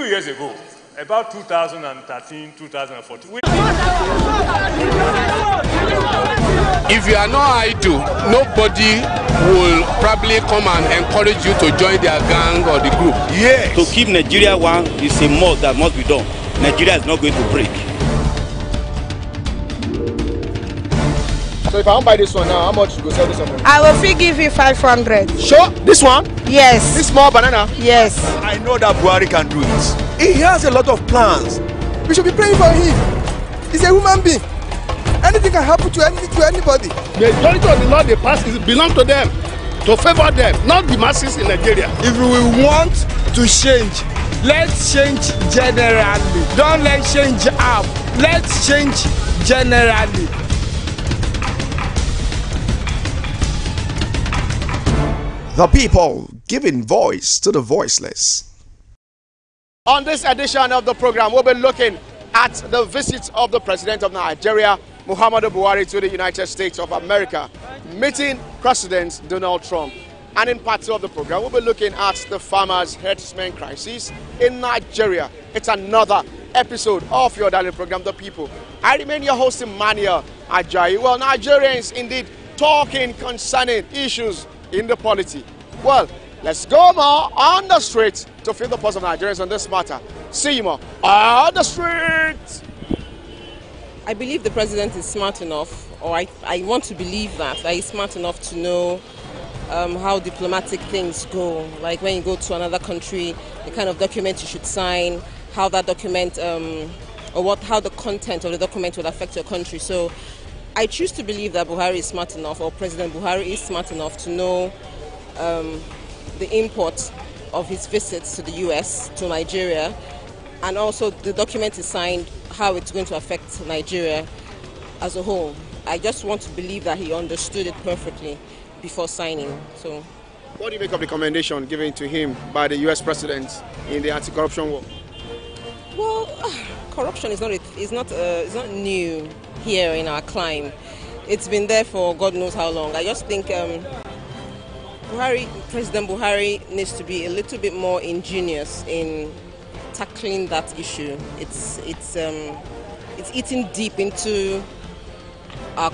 years ago, about 2013, 2014. If you are not idle, nobody will probably come and encourage you to join their gang or the group. Yes. To keep Nigeria one is a must that must be done. Nigeria is not going to break. So if I want to buy this one now, how much you go sell this one? I will give you 500. Sure, this one? Yes. This small banana? Yes. I know that Buhari can do it. He has a lot of plans. We should be praying for him. He's a human being. Anything can happen to anybody. The majority of the law they pass belong to them, to favor them, not the masses in Nigeria. If we want to change, let's change generally. Don't let's change half. Let's change generally. The people giving voice to the voiceless. On this edition of the program, we'll be looking at the visit of the President of Nigeria, Muhammadu Buhari, to the United States of America, meeting President Donald Trump. And in part 2 of the program, we'll be looking at the farmers' herdsmen crisis in Nigeria. It's another episode of your daily program, The People. I remain your host, Emmanuel Ajayi. Well, Nigerians indeed talking concerning issues in the polity. Well, let's go more on the street to feel the pulse of Nigerians on this matter. See you more on the street. I believe the president is smart enough, or I want to believe that he's smart enough to know how diplomatic things go. Like when you go to another country, the kind of document you should sign, how that document, how the content of the document will affect your country. So I choose to believe that Buhari is smart enough, or President Buhari is smart enough to know the import of his visits to the US, to Nigeria, and also the document is signed, how it's going to affect Nigeria as a whole. I just want to believe that he understood it perfectly before signing. So, what do you make of the commendation given to him by the US president in the anti-corruption war? Well, corruption is not new here in our clime. It's been there for God knows how long. I just think President Buhari needs to be a little bit more ingenious in tackling that issue. It's eating deep into our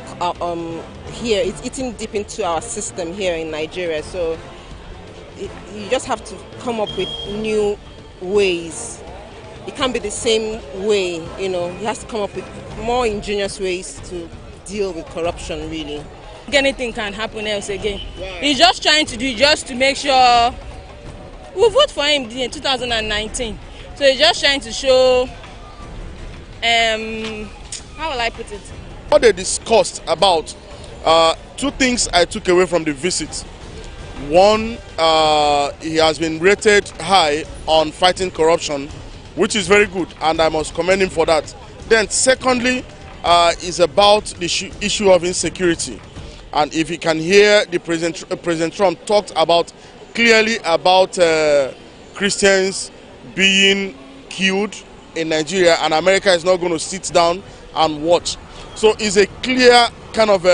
here. It's eating deep into our system here in Nigeria. So you just have to come up with new ways. It can't be the same way, you know. He has to come up with more ingenious ways to deal with corruption, really. Anything can happen else again. He's just trying to do it just to make sure we'll vote for him in 2019. So he's just trying to show, how will I put it? What they discussed about, 2 things I took away from the visit. One, he has been rated high on fighting corruption, which is very good, and I must commend him for that. Then secondly, is about the issue of insecurity. And if you can hear the President Trump talked about clearly about Christians being killed in Nigeria, and America is not going to sit down and watch. So it's a clear kind of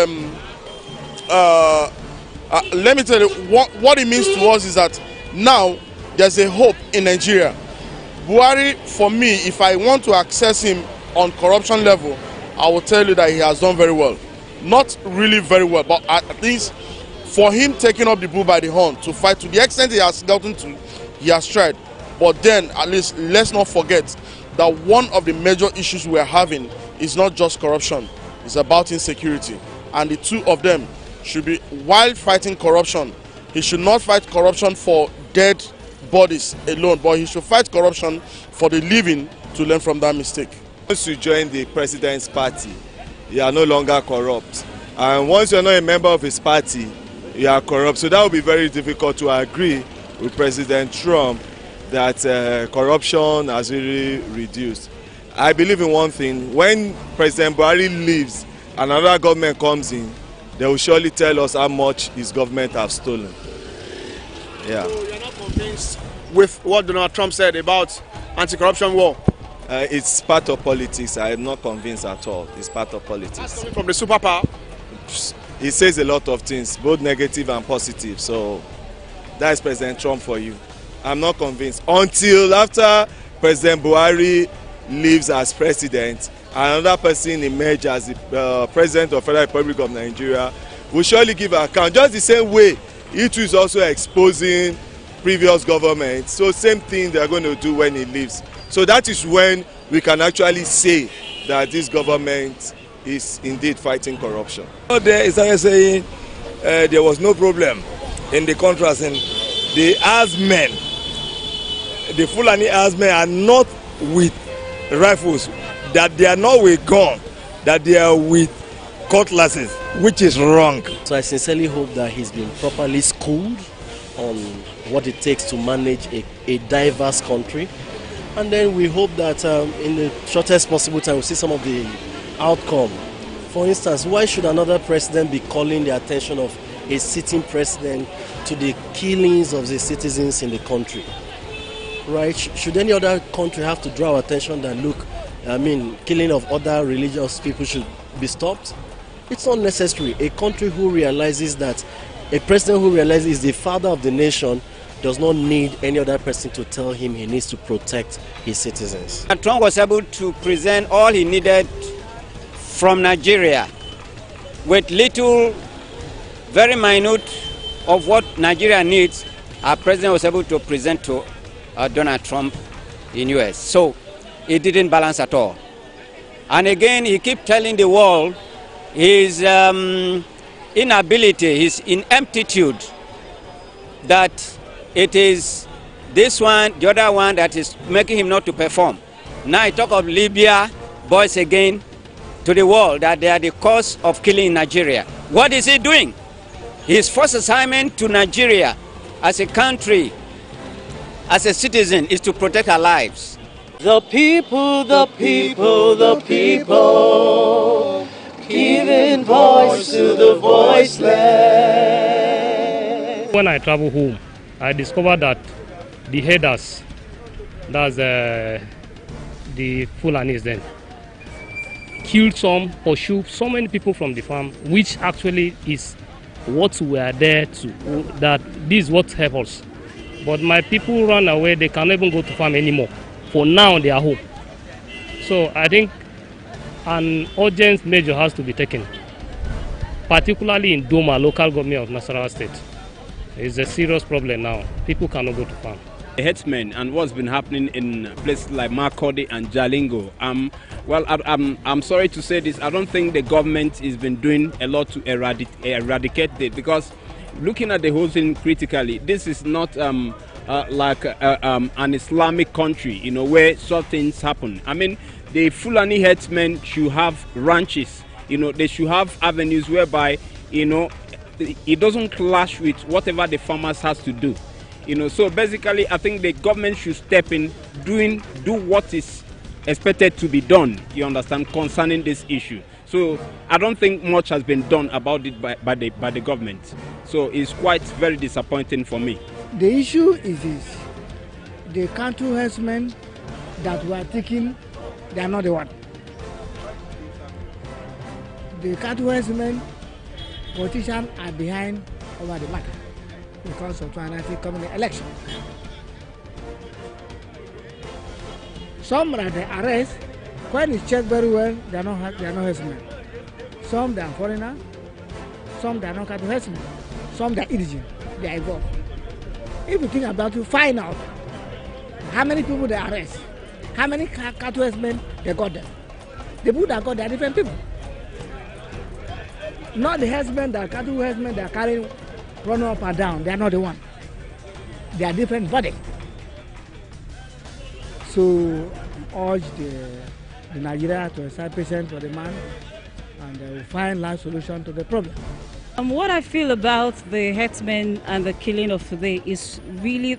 let me tell you what it means to us is that now there's a hope in Nigeria. Buhari, for me, if I want to access him on corruption level, I will tell you that he has done very well. Not really very well, but at least for him taking up the bull by the horn to fight to the extent he has gotten to, he has tried. But then, at least, let's not forget that one of the major issues we are having is not just corruption, it's about insecurity. And the 2 of them should be, while fighting corruption, he should not fight corruption for dead bodies alone, but he should fight corruption for the living to learn from that mistake. Once you join the president's party, you are no longer corrupt. And once you are not a member of his party, you are corrupt. So that will be very difficult to agree with President Trump that corruption has really reduced. I believe in one thing: when President Buhari leaves and another government comes in, they will surely tell us how much his government have stolen. Yeah. So you're not convinced with what Donald Trump said about anti-corruption war? It's part of politics. I am not convinced at all. It's part of politics. That's coming from the superpower. He says a lot of things, both negative and positive. So that is President Trump for you. I'm not convinced until after President Buhari leaves as president and another person emerge as the president of Federal Republic of Nigeria, will surely give account. Just the same way it is also exposing previous government. So same thing they are going to do when he leaves. So that is when we can actually say that this government is indeed fighting corruption. There is saying there was no problem in the contrast, and the Asmen, the Fulani Asmen are not with rifles, that they are not with guns, that they are with cutlasses, which is wrong. So I sincerely hope that he's been properly schooled on what it takes to manage a diverse country. And then we hope that in the shortest possible time we'll see some of the outcome. For instance, why should another president be calling the attention of a sitting president to the killings of the citizens in the country? Right? Should any other country have to draw our attention that, look, killing of other religious people should be stopped? It's not necessary. A country who realizes that, a president who realizes he's the father of the nation does not need any other person to tell him he needs to protect his citizens. And Trump was able to present all he needed from Nigeria with little, very minute of what Nigeria needs. Our president was able to present to Donald Trump in US. So it didn't balance at all. And again, he kept telling the world his inability, his ineptitude, that it is this one, the other one that is making him not to perform. Now I talk of Libya boys again to the world that they are the cause of killing in Nigeria. What is he doing? His first assignment to Nigeria as a country, as a citizen, is to protect our lives. The people, the people, the people, giving voice to the voiceless. When I travel home, I discovered that the herders, that's the Fulanis then, killed some, pursued so many people from the farm, which actually is what we are there to, that this is what helps us. But my people run away, they cannot even go to farm anymore. For now, they are home. So I think an urgent measure has to be taken, particularly in Doma, local government of Nasarawa State. It's a serious problem now. People cannot go to farm. The headsmen and what's been happening in places like Makurdi and Jalingo. I'm sorry to say this. I don't think the government has been doing a lot to eradicate it, because looking at the whole thing critically, this is not like an Islamic country, where such things happen. I mean, the Fulani headsmen should have ranches. They should have avenues whereby, it doesn't clash with whatever the farmers has to do. So basically, I think the government should step in, do what is expected to be done, you understand, concerning this issue. So I don't think much has been done about it by the government. So it's quite very disappointing for me. The issue is this: the cattle herdsmen that were taking, they are not the one. The cattle herdsmen, politicians are behind over the matter because of 2019 coming election. Some are the arrest. When it's checked very well, they are not herdsmen. Some they are foreigners, some they are not cattle herdsmen, some they are indigenous, they are involved. If you think about it, find out how many people they arrest, how many cattle herdsmen they got them. The people that got them are different people. Not the herdsmen, the cattle herdsmen that are carrying, run up and down, they are not the one. They are different body. So urge the Nigeria to accept patience for the man and find last solution to the problem. What I feel about the herdsmen and the killing of today is really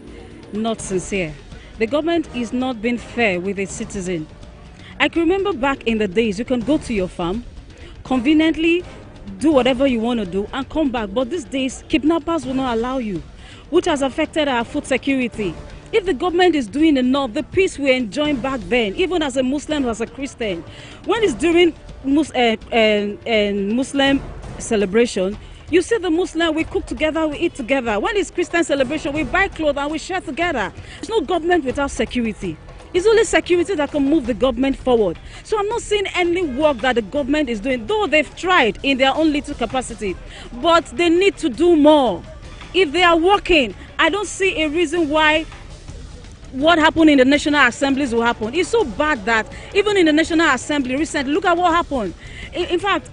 not sincere. The government is not being fair with its citizen. I can remember back in the days, you can go to your farm, conveniently do whatever you want to do and come back. But these days, kidnappers will not allow you, which has affected our food security. If the government is doing enough, the peace we're enjoying back then, even as a Muslim, as a Christian, when it's during Muslim celebration, you see the Muslim, we cook together, we eat together. When it's Christian celebration, we buy clothes and we share together. There's no government without security. It's only security that can move the government forward. So I'm not seeing any work that the government is doing, though they've tried in their own little capacity. But they need to do more. If they are working, I don't see a reason why what happened in the National Assemblies will happen. It's so bad that even in the National Assembly recently, look at what happened. In fact,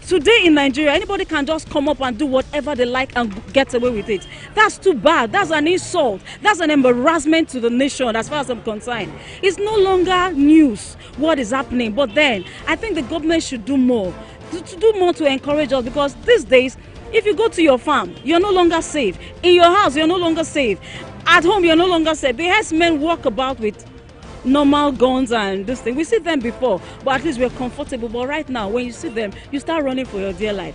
today in Nigeria, anybody can just come up and do whatever they like and get away with it. That's too bad. That's an insult. That's an embarrassment to the nation as far as I'm concerned. It's no longer news what is happening. But then, I think the government should do more. To do more to encourage us, because these days, if you go to your farm, you're no longer safe. In your house, you're no longer safe. At home, you're no longer safe. The herdsmen walk about with normal guns and this thing. We see them before, but at least we're comfortable. But right now, when you see them, you start running for your dear life.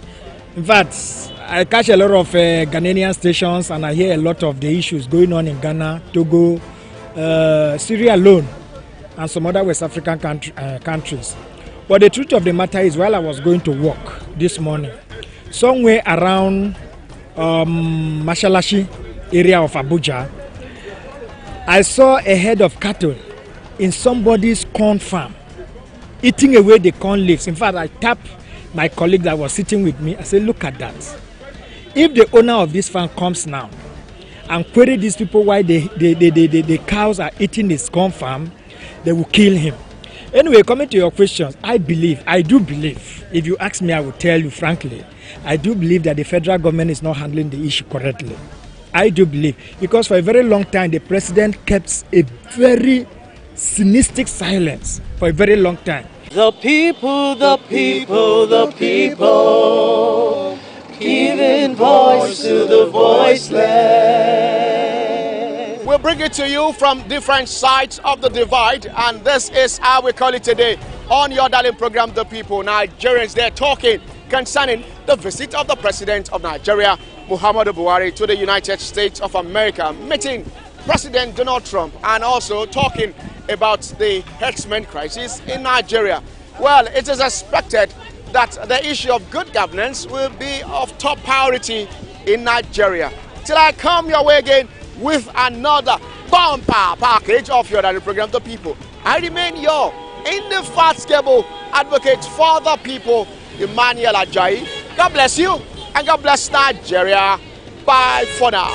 In fact, I catch a lot of Ghanaian stations and I hear a lot of the issues going on in Ghana, Togo, Syria alone, and some other West African countries. But the truth of the matter is, while I was going to work this morning, somewhere around Mashalashi area of Abuja, I saw a herd of cattle in somebody's corn farm, eating away the corn leaves. In fact, I tapped my colleague that was sitting with me. I said, look at that. If the owner of this farm comes now and query these people why the cows are eating this corn farm, they will kill him. Anyway, coming to your questions, I do believe, if you ask me, I will tell you frankly, I do believe that the federal government is not handling the issue correctly. I do believe, because for a very long time, the president kept a very cynicistic silence for a very long time. The people, the people, the people, giving voice to the voiceless. We'll bring it to you from different sides of the divide, and this is how we call it today on your darling program, The People. Nigerians, they're talking concerning the visit of the President of Nigeria, Muhammadu Buhari, to the United States of America, meeting President Donald Trump, and also talking about the herdsmen crisis in Nigeria. Well, it is expected that the issue of good governance will be of top priority in Nigeria. Till I come your way again with another bumper package of your daily program, The People, I remain your indefatigable advocate for the people, Emmanuel Ajayi. God bless you, and God bless Nigeria. Bye for now.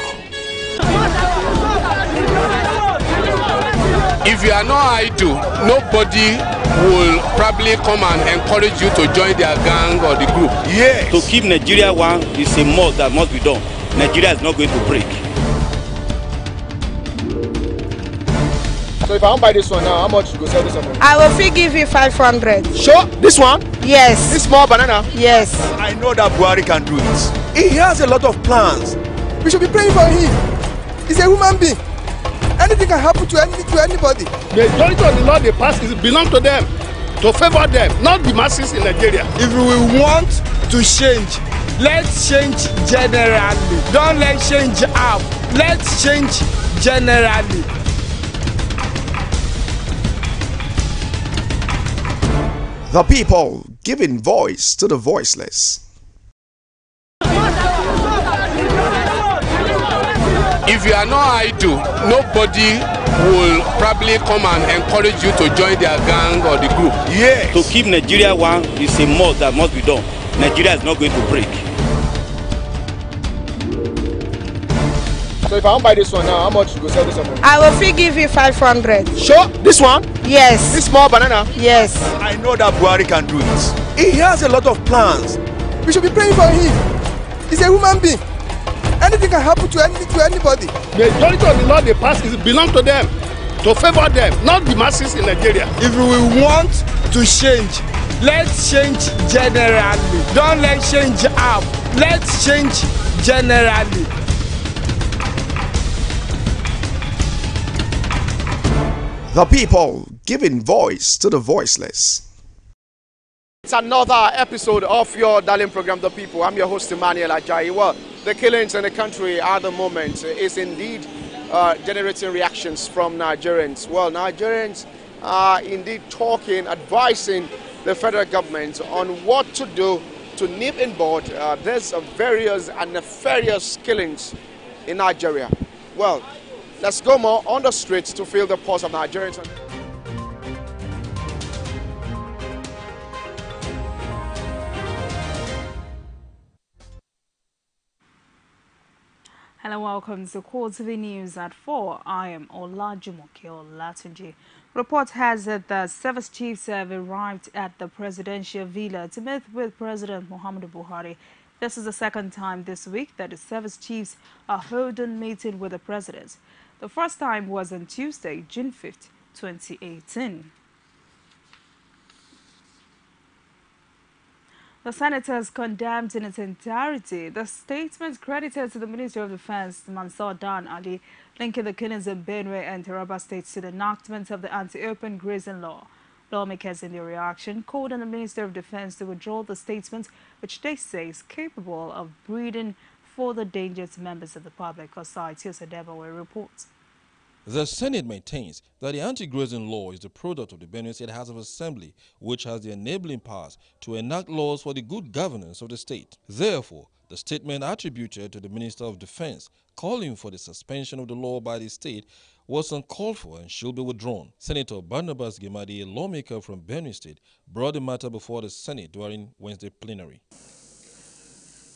If you are not idle, nobody will probably come and encourage you to join their gang or the group. Yes. To keep Nigeria one is a must that must be done. Nigeria is not going to break. So if I don't buy this one now, how much you go sell this one? I will give you 500. Sure? This one? Yes. This small banana? Yes. I know that Buhari can do it. He has a lot of plans. We should be praying for him. He's a human being. Anything can happen to anybody. The majority of the law they pass belong to them, to favor them, not the masses in Nigeria. If we want to change, let's change generally. Don't let's change half. Let's change generally. The People, giving voice to the voiceless. If you are not idle, nobody will probably come and encourage you to join their gang or the group. Yes. To keep Nigeria one is a must that must be done. Nigeria is not going to break. So if I don't buy this one now, how much you go sell this one? I will give you 500. Sure? This one? Yes. This small banana? Yes. I know that Buhari can do it. He has a lot of plans. We should be praying for him. He's a human being. Anything can happen to anybody. The majority of the law they pass belong to them, to favor them, not the masses in Nigeria. If we want to change, let's change generally. Don't let's change half. Let's change generally. The People, giving voice to the voiceless. It's another episode of your darling program, The People. I'm your host, Emmanuel Ajayi. Well, the killings in the country at the moment is indeed generating reactions from Nigerians. Well, Nigerians are indeed talking, advising the federal government on what to do to nip in bud these various and nefarious killings in Nigeria. Well, let's go more on the streets to feel the pulse of Nigerians. Hello, welcome to CoreTV News at 4. I am Olajumoke Olatunji. Report has it that service chiefs have arrived at the presidential villa to meet with President Muhammadu Buhari. This is the second time this week that the service chiefs are holding meeting with the president. The first time was on Tuesday, June 5th, 2018. The senators condemned in its entirety the statement credited to the Minister of Defense, Mansour Dan Ali, linking the killings in Benue and Taraba states to the enactment of the anti-open grazing law. Lawmakers in their reaction called on the Minister of Defense to withdraw the statement, which they say is capable of breeding further danger to members of the public, Osai Osadebawe reports. The Senate maintains that the anti-grazing law is the product of the Benue State House of Assembly, which has the enabling powers to enact laws for the good governance of the state. Therefore, the statement attributed to the Minister of Defense calling for the suspension of the law by the state was uncalled for and should be withdrawn. Senator Barnabas Gemadi, a lawmaker from Benue State, brought the matter before the Senate during Wednesday plenary.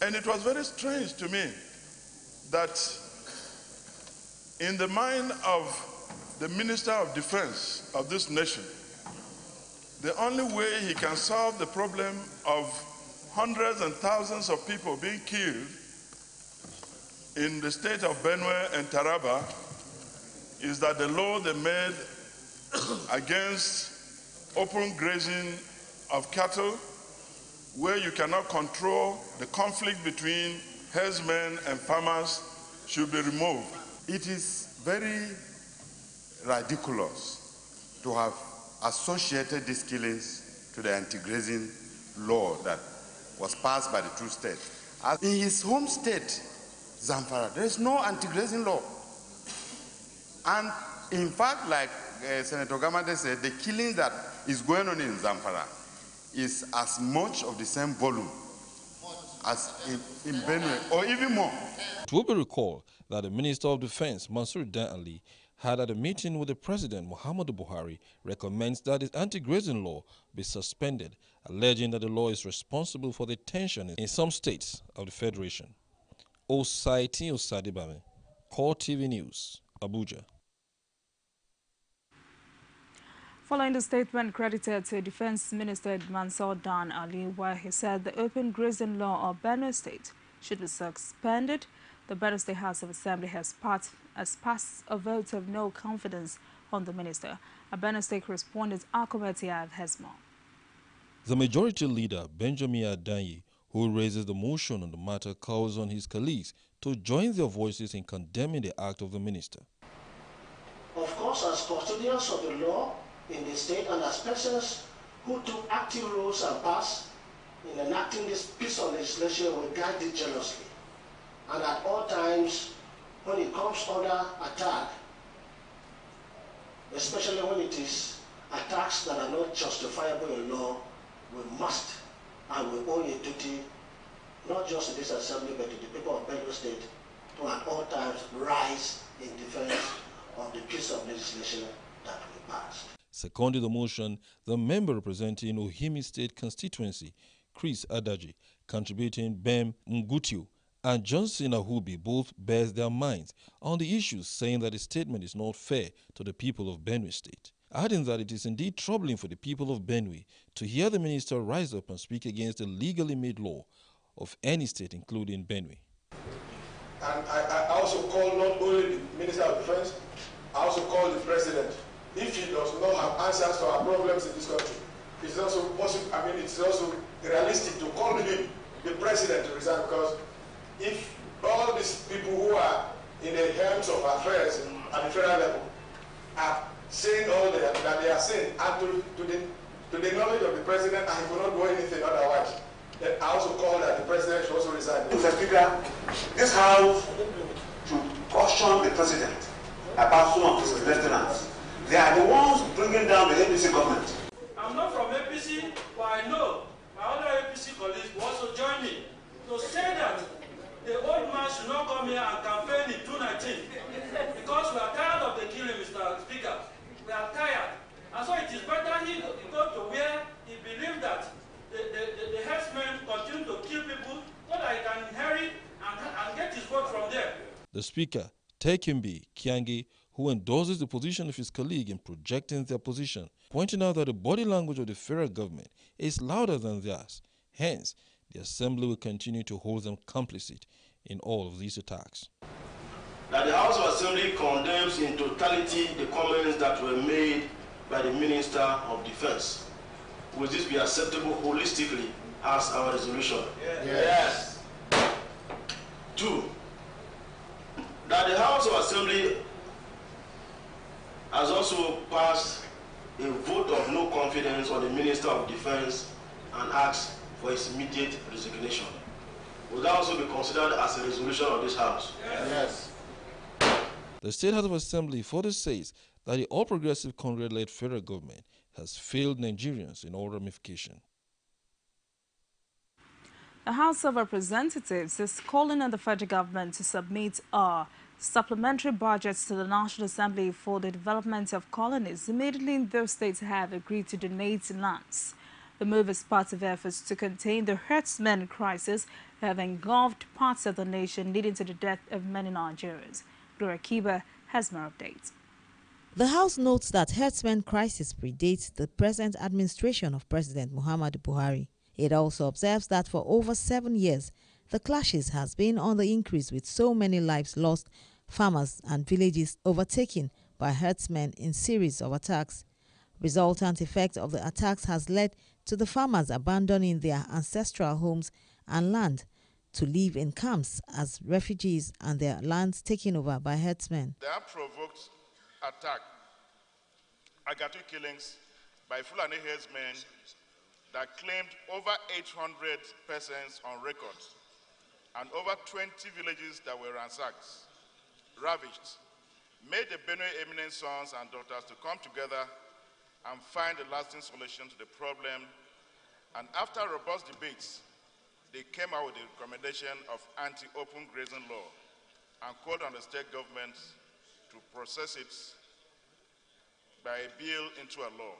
And it was very strange to me that in the mind of the Minister of Defense of this nation, the only way he can solve the problem of hundreds and thousands of people being killed in the state of Benue and Taraba is that the law they made against open grazing of cattle, where you cannot control the conflict between herdsmen and farmers, should be removed. It is very ridiculous to have associated these killings to the anti-grazing law that was passed by the two states. As in his home state, Zamfara, there is no anti-grazing law. And in fact, like Senator Gamade said, the killing that is going on in Zamfara is as much of the same volume as in Benue, or even more. It will be recalled that the Minister of Defense, Mansour Dan Ali, had at a meeting with the President, Muhammadu Buhari, recommends that the anti-grazing law be suspended, alleging that the law is responsible for the tension in some states of the Federation. Osai Osadebawe, CoreTV News, Abuja. Following the statement credited to Defense Minister Mansour Dan Ali, where he said the open grazing law of Benue State should be suspended, the Benue State House of Assembly has passed a vote of no confidence on the minister. A Benue State correspondent, Akometia has more. The majority leader, Benjamin Adanyi, who raises the motion on the matter, calls on his colleagues to join their voices in condemning the act of the minister. Of course, as custodians of the law in the state and as persons who took active roles and parts in enacting this piece of legislation, will guide it jealously. And at all times, when it comes under attack, especially when it is attacks that are not justifiable in law, we must and we owe a duty, not just to this assembly, but to the people of Benue State, to at all times rise in defense of the piece of legislation that we passed. Seconding the motion, the member representing Ohimi State constituency, Chris Adaji, contributing Bem Ngutiu and Johnson Ahubi, both bears their minds on the issues, saying that the statement is not fair to the people of Benue State, adding that it is indeed troubling for the people of Benue to hear the minister rise up and speak against the legally made law of any state, including Benue. And I also call not only the Minister of Defense, I also call the President. If he does not have answers to our problems in this country, it's also possible, it's also realistic to call him, the President, to resign, because if all these people who are in the helms of affairs at the federal level are saying all that they are saying, and to the knowledge of the President, and he will not do anything otherwise, then I also call that the President should also resign. Mr. Speaker, this House should caution the President about some of his lieutenants. They are the ones bringing down the APC government. I'm not from APC, but I know my other APC colleagues will also join me to say that the old man should not come here and campaign in 2019 because we are tired of the killing, Mr. Speaker. We are tired. And so it is better he go to where he believes that the herdsmen continue to kill people so that he can inherit and get his vote from there. The Speaker, Tekimbi Kiangi, who endorses the position of his colleague in projecting their position, pointing out that the body language of the federal government is louder than theirs. Hence, the Assembly will continue to hold them complicit in all of these attacks. That the House of Assembly condemns in totality the comments that were made by the Minister of Defense. Will this be acceptable holistically as our resolution? Yes. 2. That the House of Assembly has also passed a vote of no confidence on the Minister of Defense and asked for his immediate resignation. Will that also be considered as a resolution of this House? Yes. The State House of Assembly further says that the All Progressive Congress-led federal government has failed Nigerians in all ramifications. The House of Representatives is calling on the federal government to submit supplementary budgets to the National Assembly for the development of colonies immediately those states have agreed to donate lands. The move is part of efforts to contain the herdsmen crisis that have engulfed parts of the nation, leading to the death of many Nigerians. Gloria Kiba has more updates. The House notes that herdsmen crisis predates the present administration of President Muhammadu Buhari. It also observes that for over 7 years, the clashes has been on the increase, with so many lives lost, farmers and villages overtaken by herdsmen in series of attacks. Resultant effect of the attacks has led to the farmers abandoning their ancestral homes and land to live in camps as refugees and their lands taken over by herdsmen. The unprovoked attack, agatu killings by Fulani herdsmen that claimed over 800 persons on record and over 20 villages that were ransacked, ravaged, made the Benue eminent sons and daughters to come together and find a lasting solution to the problem. And after robust debates, they came out with the recommendation of anti-open grazing law and called on the state government to process it by a bill into a law.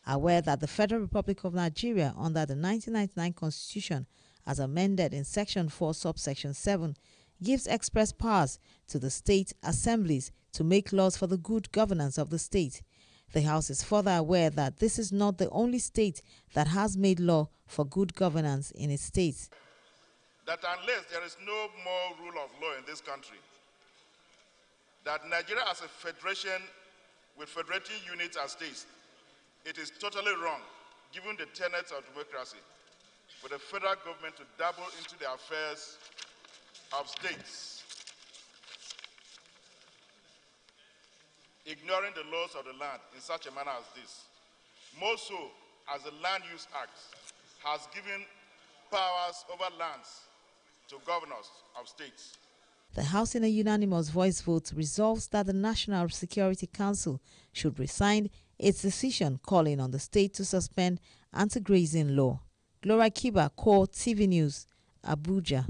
Aware that the Federal Republic of Nigeria, under the 1999 Constitution, as amended in Section 4, Subsection 7, gives express powers to the state assemblies to make laws for the good governance of the state. The House is further aware that this is not the only state that has made law for good governance in its state. That unless there is no more rule of law in this country, that Nigeria as a federation with federating units and states, it is totally wrong, given the tenets of democracy, for the federal government to dabble into the affairs of states, ignoring the laws of the land in such a manner as this. More so, as the Land Use Act has given powers over lands to governors of states. The House, in a unanimous voice vote, resolves that the National Security Council should rescind its decision calling on the state to suspend anti-grazing law. Gloria Kiba, CoreTV News, Abuja.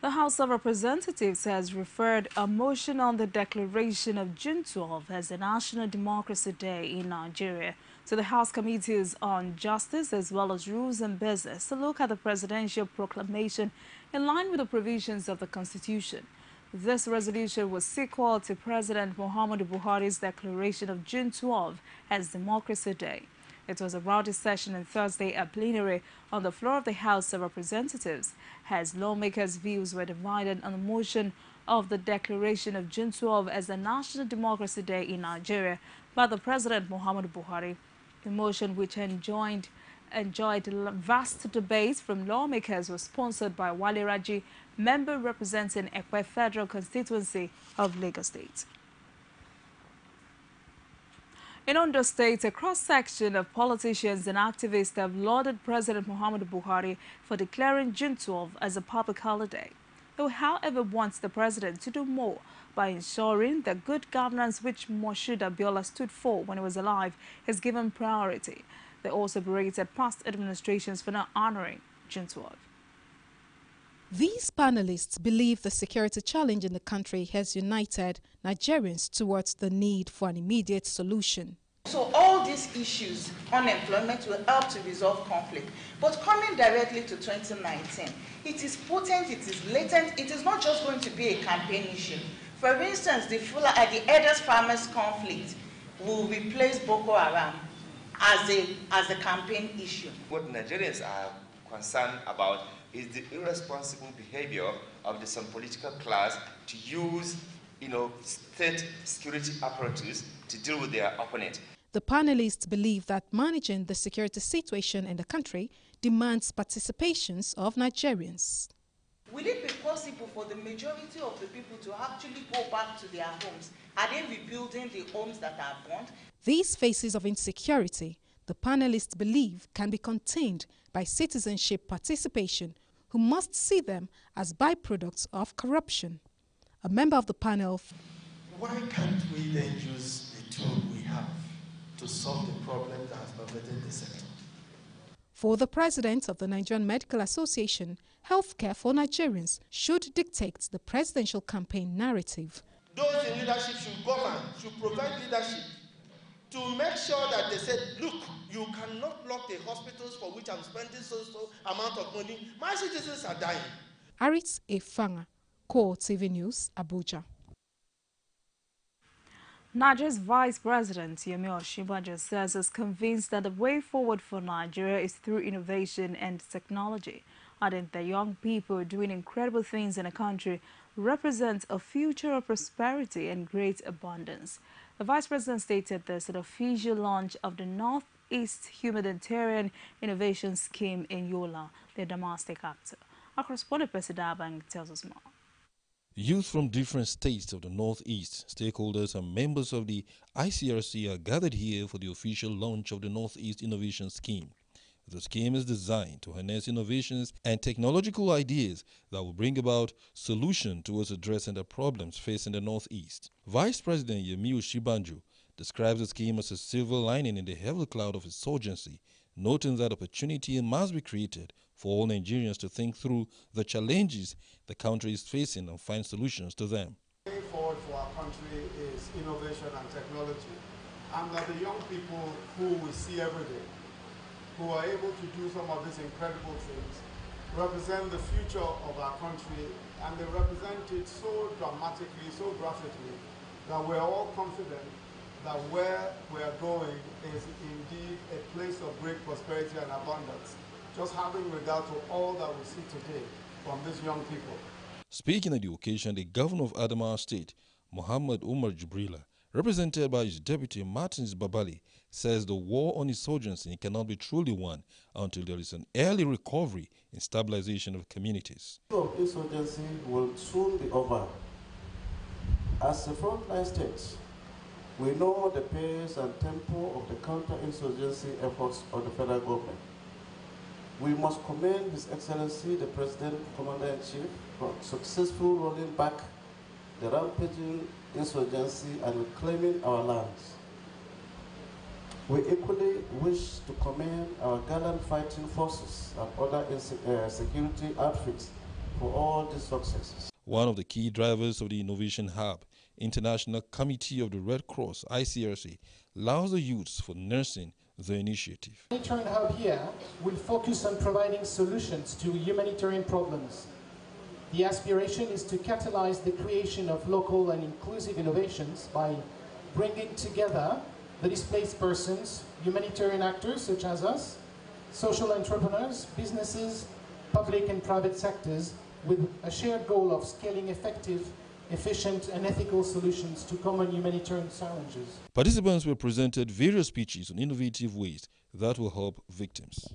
The House of Representatives has referred a motion on the declaration of June 12 as a National Democracy Day in Nigeria to the House Committees on Justice as well as Rules and Business to look at the presidential proclamation in line with the provisions of the Constitution. This resolution was sequel to President Muhammadu Buhari's declaration of June 12 as Democracy Day. It was a rowdy session on Thursday at plenary on the floor of the House of Representatives, as lawmakers' views were divided on the motion of the declaration of June 12 as a National Democracy Day in Nigeria by the President Muhammadu Buhari. The motion, which enjoyed vast debate from lawmakers, was sponsored by Wale Raji, member representing Ekwe Federal Constituency of Lagos State. In Ondo State, a cross-section of politicians and activists have lauded President Muhammadu Buhari for declaring June 12 as a public holiday. They, however, want the president to do more by ensuring that good governance, which Moshood Abiola stood for when he was alive, is given priority. They also berated past administrations for not honoring June 12. These panelists believe the security challenge in the country has united Nigerians towards the need for an immediate solution. So all these issues, unemployment, will help to resolve conflict. But coming directly to 2019, it is potent, it is latent, it is not just going to be a campaign issue. For instance, the Elders Farmers conflict will replace Boko Haram as a campaign issue. What Nigerians are concerned about is the irresponsible behavior of some political class to use, state security apparatus to deal with their opponent. The panelists believe that managing the security situation in the country demands participations of Nigerians. Will it be possible for the majority of the people to actually go back to their homes? Are they rebuilding the homes that are burnt? These phases of insecurity, the panelists believe, can be contained by citizenship participation, who must see them as byproducts of corruption. A member of the panel. Why can't we then use the tool we have to solve the problem that has pervaded the sector? For the president of the Nigerian Medical Association, healthcare for Nigerians should dictate the presidential campaign narrative. Those in leadership should govern, should provide leadership to make sure that they said, look, you cannot lock the hospitals for which I'm spending so amount of money. My citizens are dying. Arit Efanga, CoreTV News, Abuja. Nigeria's Vice President Yemi Osinbajo says is convinced that the way forward for Nigeria is through innovation and technology, adding that young people doing incredible things in the country represent a future of prosperity and great abundance. The Vice President stated this at the official launch of the Northeast Humanitarian Innovation Scheme in Yola, the domestic capital. Our correspondent Percy Dabang tells us more. Youth from different states of the Northeast, stakeholders and members of the ICRC are gathered here for the official launch of the Northeast Innovation Scheme. The scheme is designed to harness innovations and technological ideas that will bring about solutions towards addressing the problems facing the Northeast. Vice President Yemi Osinbajo describes the scheme as a silver lining in the heavy cloud of insurgency, noting that opportunity must be created for all Nigerians to think through the challenges the country is facing and find solutions to them. The way forward for our country is innovation and technology, and that the young people who we see every day, who are able to do some of these incredible things, represent the future of our country, and they represent it so dramatically, so graphically, that we're all confident that where we're going is indeed a place of great prosperity and abundance, just having regard to all that we see today from these young people. Speaking at the occasion, the governor of Adamawa State, Muhammad Umar Jibrila, represented by his deputy Martins Babali, says the war on insurgency cannot be truly won until there is an early recovery and stabilization of communities. Insurgency will soon be over. As a frontline state, we know the pace and tempo of the counter-insurgency efforts of the federal government. We must commend His Excellency the President, Commander-in-Chief, for successful rolling back the rampaging insurgency and reclaiming our lands. We equally wish to commend our gallant fighting forces and other security outfits for all these successes. One of the key drivers of the Innovation Hub, International Committee of the Red Cross, ICRC, allows the youths for nursing the initiative. The Humanitarian Hub here will focus on providing solutions to humanitarian problems. The aspiration is to catalyze the creation of local and inclusive innovations by bringing together the displaced persons, humanitarian actors such as us, social entrepreneurs, businesses, public and private sectors, with a shared goal of scaling effective, efficient and ethical solutions to common humanitarian challenges. Participants were presented various speeches on innovative ways that will help victims.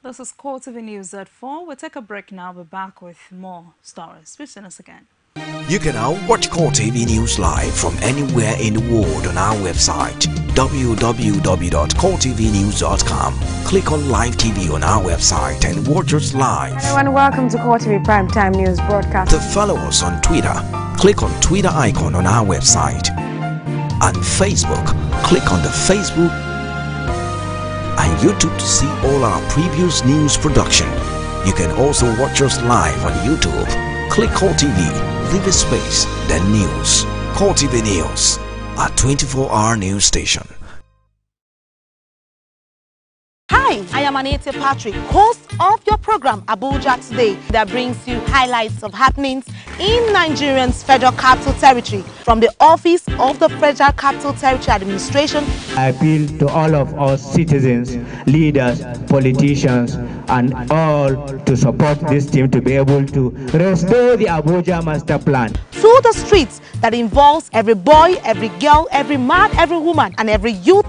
This is CoreTV News at 4. We'll take a break now. We're back with more stories. Please join us again. You can now watch CoreTV News live from anywhere in the world on our website www.coretvnews.com. Click on Live TV on our website and watch us live. Hello and welcome to CoreTV Primetime News broadcast. To follow us on Twitter, click on Twitter icon on our website. On Facebook, click on the Facebook and YouTube to see all our previous news production. You can also watch us live on YouTube. Click CoreTV, leave a space, then News. CoreTV News. a 24-hour news station. Hi, I am Anete Patrick, host of your program Abuja Today, that brings you highlights of happenings in Nigeria's Federal Capital Territory from the Office of the Federal Capital Territory Administration. I appeal to all of us citizens, leaders, politicians, and all to support this team to be able to restore the Abuja Master Plan. To the streets that involves every boy, every girl, every man, every woman, and every youth.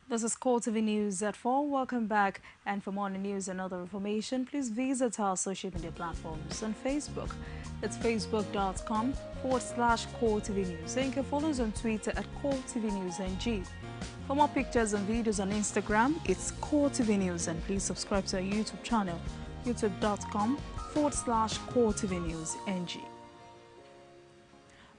This is CoreTV News at 4. Welcome back. And for more news and other information, please visit our social media platforms on Facebook. It's facebook.com/CoreTV News. And you can follow us on Twitter at CoreTV News NG. For more pictures and videos on Instagram, it's CoreTV News. And please subscribe to our YouTube channel, youtube.com/CoreTV News NG.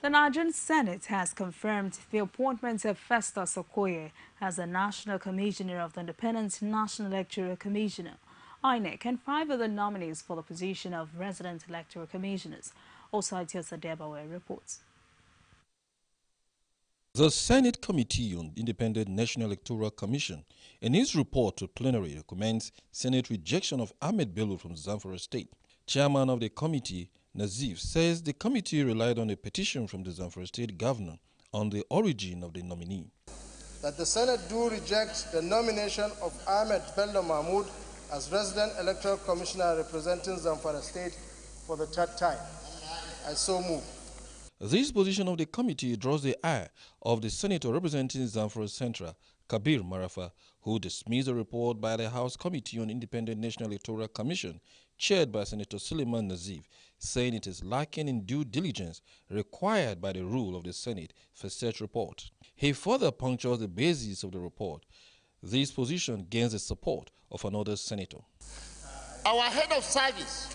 The Nigerian Senate has confirmed the appointment of Festus Okoye as the National Commissioner of the Independent National Electoral Commissioner, INEC, and 5 other nominees for the position of Resident Electoral Commissioners. Osaitia Sadebawe reports. The Senate Committee on Independent National Electoral Commission, in its report to plenary, recommends Senate rejection of Ahmed Bello from Zamfara State. Chairman of the committee, Nazif, says the committee relied on a petition from the Zamfara State Governor on the origin of the nominee. That the Senate do reject the nomination of Ahmed Bello Mahmoud as Resident Electoral Commissioner representing Zamfara State for the 3rd time. I so move. This position of the committee draws the ire of the senator representing Zamfara Central, Kabir Marafa, who dismissed the report by the House Committee on Independent National Electoral Commission, chaired by Senator Suleiman Nazif, saying it is lacking in due diligence required by the rule of the Senate for such report. He further punctures the basis of the report. This position gains the support of another senator. Our head of service,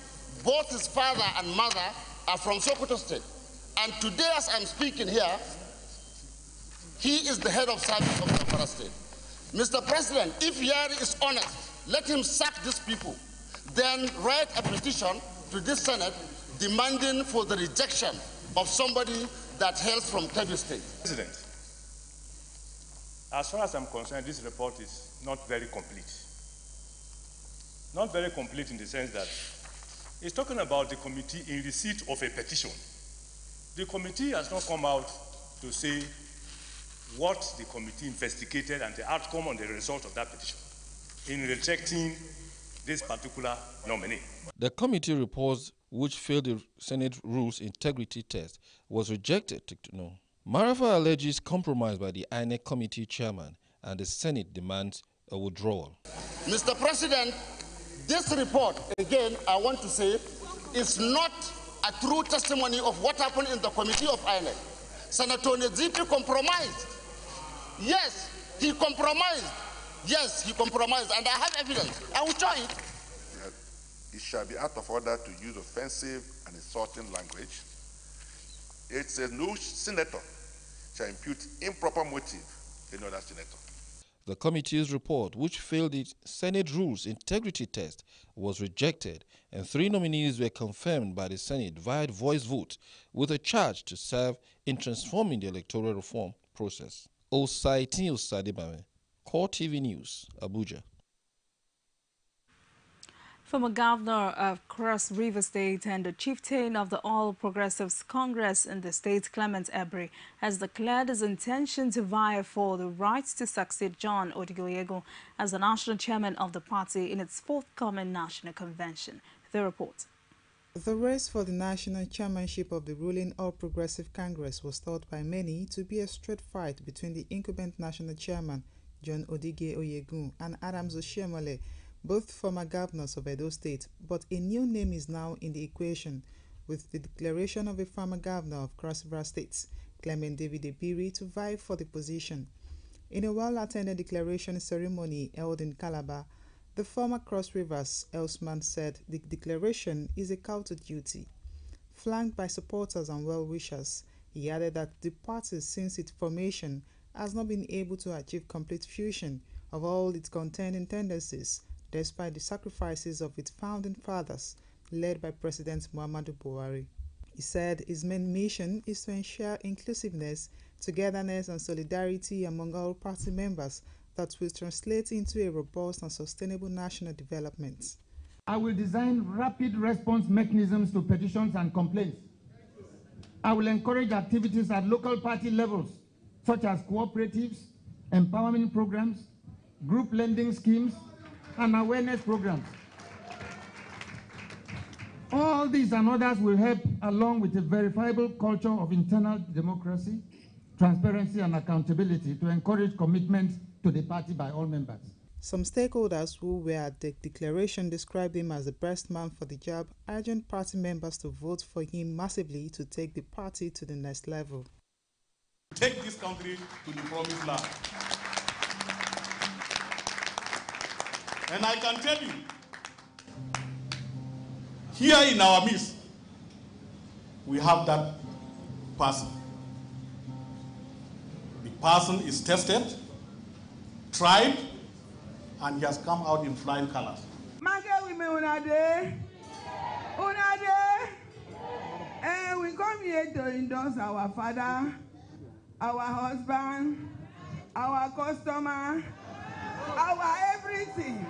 both his father and mother, are from Sokoto State. And today, as I'm speaking here, he is the head of service of Zamfara State. Mr. President, if Yari is honest, let him sack these people. Then write a petition to this Senate demanding for the rejection of somebody that hails from Kebbi State. President, as far as I'm concerned, this report is not very complete. Not very complete in the sense that it's talking about the committee in receipt of a petition. The committee has not come out to say what the committee investigated and the outcome on the result of that petition in rejecting this particular nominee. The committee reports, which failed the Senate rules integrity test, was rejected. Marafa alleges compromise by the INEC committee chairman, and the Senate demands a withdrawal. Mr. President, this report, again, I want to say, is not a true testimony of what happened in the committee of INEC. Senator Nezipi compromised. Yes, he compromised. Yes, he compromised, and I have evidence. I will show it. It shall be out of order to use offensive and insulting language. It says no senator shall impute improper motive to another senator. The committee's report, which failed the Senate rules integrity test, was rejected, and 3 nominees were confirmed by the Senate via voice vote with a charge to serve in transforming the electoral reform process. Osaitin Osadebame, CoreTV News, Abuja. Former governor of Cross River State and the chieftain of the All Progressives Congress in the state, Clement Ebre, has declared his intention to vie for the right to succeed John Odigoyego as the national chairman of the party in its forthcoming national convention. The report. The race for the national chairmanship of the ruling All Progressive Congress was thought by many to be a straight fight between the incumbent national chairman, John Odigoyego, and Adams Oshiomhole, both former governors of Edo State, but a new name is now in the equation with the declaration of a former governor of Cross River State, Clement David Ebiri, to vie for the position. In a well-attended declaration ceremony held in Calabar, the former Cross Rivers Elsman said the declaration is a call to duty. Flanked by supporters and well-wishers, he added that the party since its formation has not been able to achieve complete fusion of all its contending tendencies, despite the sacrifices of its founding fathers, led by President Muhammadu Buhari. He said his main mission is to ensure inclusiveness, togetherness and solidarity among all party members that will translate into a robust and sustainable national development. I will design rapid response mechanisms to petitions and complaints. I will encourage activities at local party levels, such as cooperatives, empowerment programs, group lending schemes, and awareness programs. All these and others will help, along with a verifiable culture of internal democracy, transparency, and accountability, to encourage commitment to the party by all members. Some stakeholders who were at the declaration described him as the best man for the job, urging party members to vote for him massively to take the party to the next level. Take this country to the promised land. And I can tell you, here in our midst, we have that person. The person is tested, tried, and he has come out in flying colors. And we come here to endorse our father, our husband, our customer, our everything.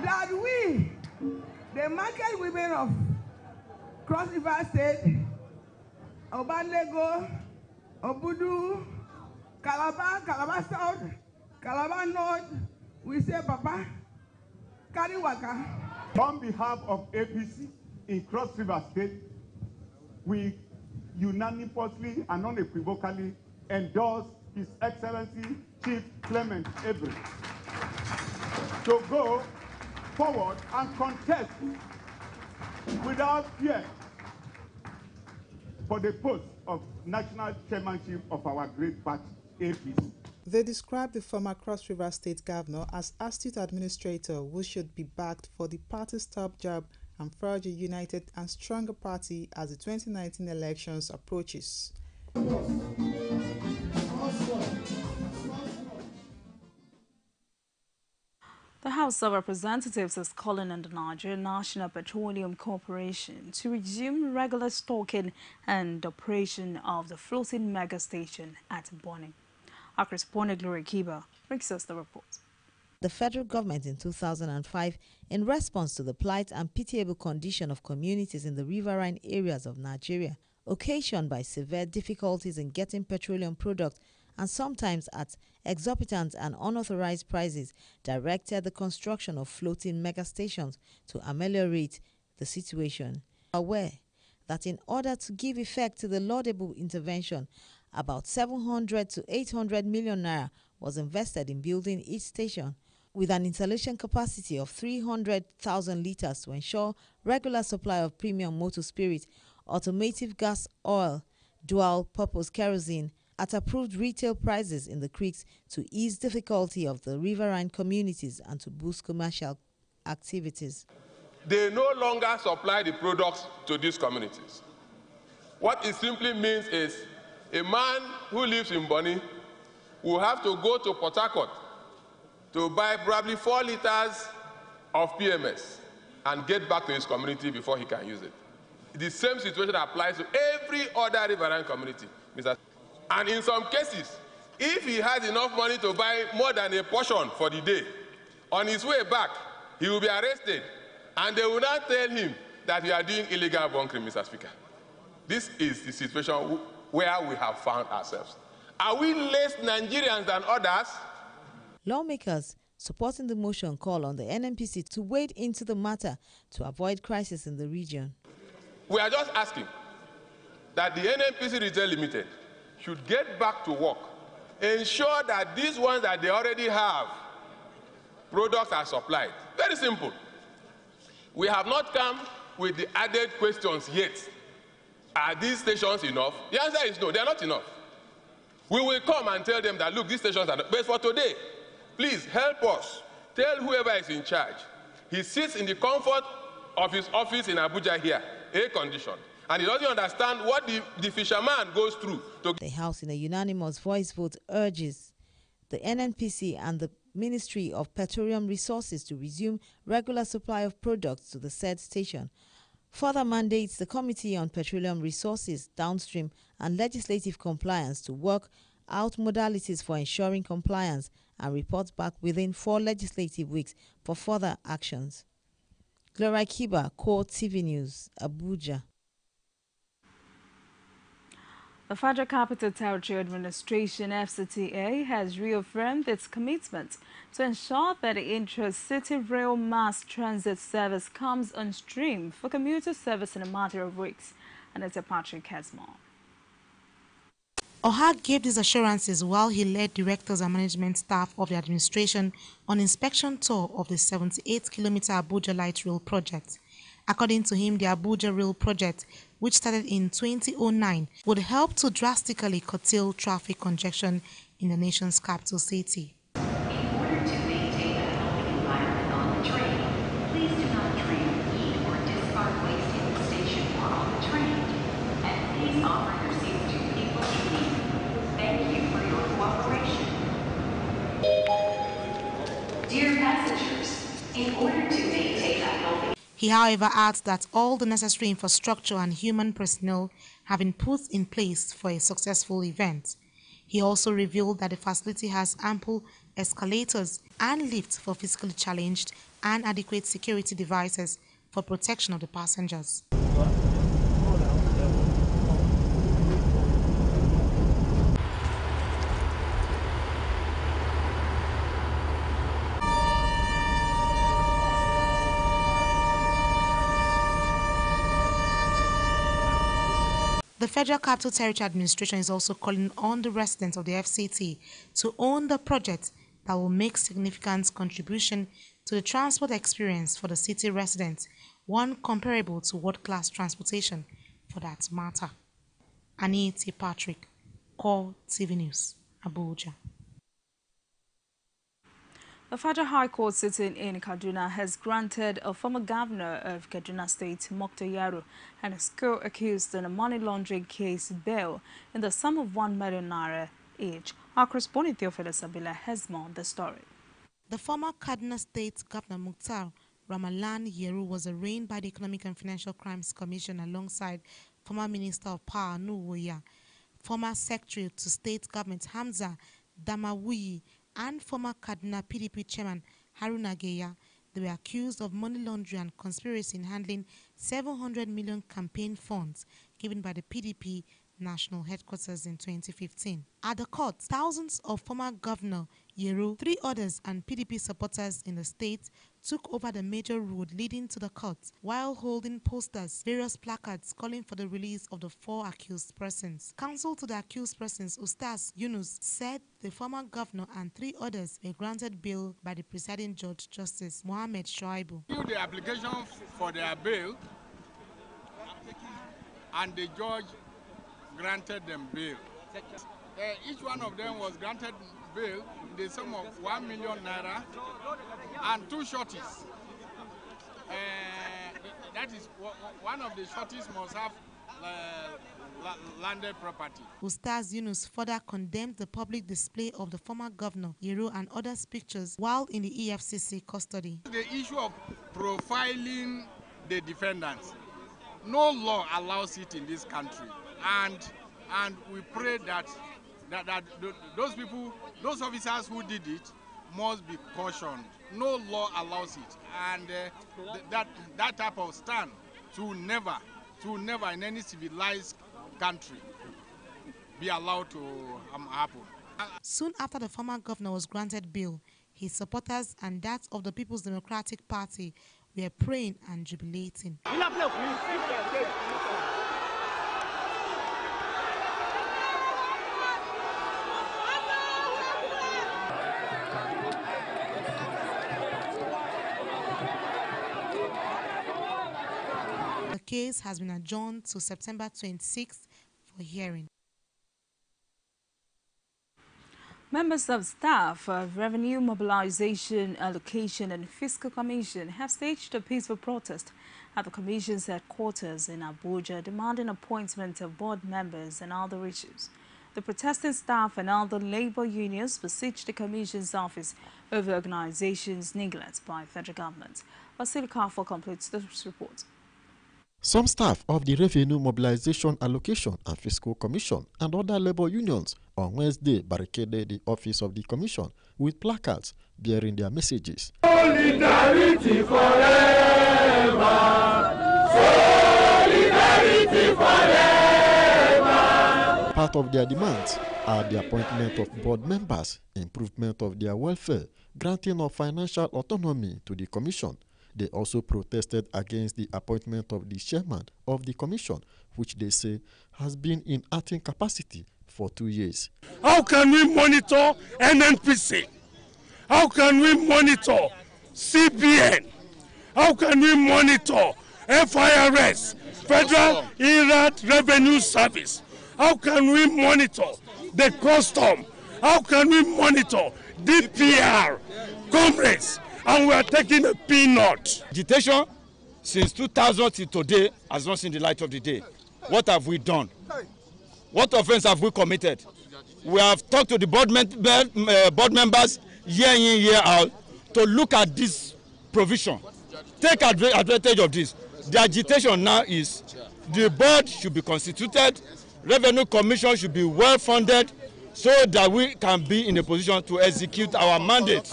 That we, the market women of Cross River State, Obalego, Obudu, Calabar, Calabar South, Calabar North, we say, Papa, Kariwaka. On behalf of APC in Cross River State, we unanimously and unequivocally endorse His Excellency Chief Clement Ebre to go forward and contest without fear for the post of national chairmanship of our great party, APC. They described the former Cross River State Governor as astute administrator who should be backed for the party's top job and forge a united and stronger party as the 2019 elections approaches. The House of Representatives is calling on the Nigerian National Petroleum Corporation to resume regular stocking and operation of the floating mega station at Bonny. Our correspondent Gloria Kiba brings us the report. The federal government in 2005, in response to the plight and pitiable condition of communities in the riverine areas of Nigeria, occasioned by severe difficulties in getting petroleum products and sometimes at exorbitant and unauthorized prices, directed the construction of floating mega stations to ameliorate the situation. Aware that in order to give effect to the laudable intervention, about 700 to 800 million naira was invested in building each station with an installation capacity of 300,000 liters to ensure regular supply of premium motor spirit, automotive gas oil, dual-purpose kerosene at approved retail prices in the creeks to ease difficulty of the riverine communities and to boost commercial activities. They no longer supply the products to these communities. What it simply means is a man who lives in Bonny will have to go to Port Harcourt to buy probably 4 liters of PMS and get back to his community before he can use it. The same situation applies to every other riverine community, Mr. And in some cases, if he has enough money to buy more than a portion for the day, on his way back, he will be arrested, and they will not tell him that you are doing illegal bunkering, Mr. Speaker. This is the situation where we have found ourselves. Are we less Nigerians than others? Lawmakers supporting the motion call on the NNPC to wade into the matter to avoid crisis in the region. We are just asking that the NNPC Retail Limited should get back to work, ensure that these ones that they already have, products are supplied. Very simple. We have not come with the added questions yet. Are these stations enough? The answer is no, they are not enough. We will come and tell them that, look, these stations are not. But for today, please help us. Tell whoever is in charge. He sits in the comfort of his office in Abuja here, air-conditioned, and he doesn't understand what the fisherman goes through. The House, in a unanimous voice vote, urges the NNPC and the Ministry of Petroleum Resources to resume regular supply of products to the said station. Further mandates the Committee on Petroleum Resources, Downstream and Legislative Compliance to work out modalities for ensuring compliance and report back within 4 legislative weeks for further actions. Gloria Kiba, CoreTV News, Abuja. The Federal Capital Territory Administration (FCTA) has reaffirmed its commitment to ensure that the intra-city rail mass transit service comes on stream for commuter service in a matter of weeks. Anita Patrick has more. Oha gave these assurances while he led directors and management staff of the administration on inspection tour of the 78-kilometer Abuja Light Rail project. According to him, the Abuja Rail project, which started in 2009, would help to drastically curtail traffic congestion in the nation's capital city. In order to maintain a healthy environment on the train, please do not drink, eat, or discard waste in the station or on the train. And please offer your seats to people in need. Thank you for your cooperation. Dear passengers, in order to maintain a healthy... He, however, adds that all the necessary infrastructure and human personnel have been put in place for a successful event. He also revealed that the facility has ample escalators and lifts for physically challenged and adequate security devices for protection of the passengers. The Federal Capital Territory Administration is also calling on the residents of the FCT to own the project that will make significant contribution to the transport experience for the city residents, one comparable to world-class transportation for that matter. Anita Patrick, CoreTV News, Abuja. The Federal High Court sitting in Kaduna has granted a former governor of Kaduna State, Mokta Yaro, and his co-accused in a money laundering case bail in the sum of 1 million naira each. Our correspondent Theophilus Abila has more on the story. The former Kaduna State Governor Mukhtar Ramalan Yeru was arraigned by the Economic and Financial Crimes Commission alongside former Minister of Power Nuwoya, former Secretary to State Government Hamza Damawuyi, and former Kaduna PDP chairman Haruna Geya. They were accused of money laundering and conspiracy in handling 700 million campaign funds given by the PDP national headquarters in 2015. At the court, thousands of former Governor Yeru, 3 others and PDP supporters in the state took over the major road leading to the court while holding posters, various placards calling for the release of the 4 accused persons. Counsel to the accused persons, Ustaz Yunus, said the former governor and 3 others were granted bail by the presiding judge, Justice Mohammed Shoaibu. The application for their bail, and the judge granted them bail. Each one of them was granted bail in the sum of 1 million naira and 2 shorties. That is, one of the shorties must have landed property. Ustaz Yunus further condemned the public display of the former governor Yeru and others' pictures while in the EFCC custody. The issue of profiling the defendants, no law allows it in this country, and we pray that those people, those officers who did it, must be cautioned. No law allows it, and that type of stand to never in any civilized country be allowed to happen. Soon after the former governor was granted bail, his supporters and that of the People's Democratic Party were praying and jubilating. The case has been adjourned to September 26th for hearing. Members of staff of Revenue Mobilization, Allocation and Fiscal Commission have staged a peaceful protest at the Commission's headquarters in Abuja, demanding appointment of board members and other issues. The protesting staff and other labor unions besieged the Commission's office over the organization's neglect by federal government. Vasily Kafo completes this report. Some staff of the Revenue Mobilization Allocation and Fiscal Commission and other labor unions on Wednesday barricaded the office of the commission with placards bearing their messages. Solidarity forever! Solidarity forever! Part of their demands are the appointment of board members, improvement of their welfare, granting of financial autonomy to the commission. They also protested against the appointment of the chairman of the commission, which they say has been in acting capacity for 2 years. How can we monitor NNPC? How can we monitor CBN? How can we monitor FIRS, Federal Inland Revenue Service? How can we monitor the custom? How can we monitor DPR, comrades? And we are taking a peanut. Agitation since 2000 till today has not seen the light of the day. What have we done? What offense have we committed? We have talked to the board members year in, year out to look at this provision. Take advantage of this. The agitation now is the board should be constituted, Revenue Commission should be well funded so that we can be in a position to execute our mandate.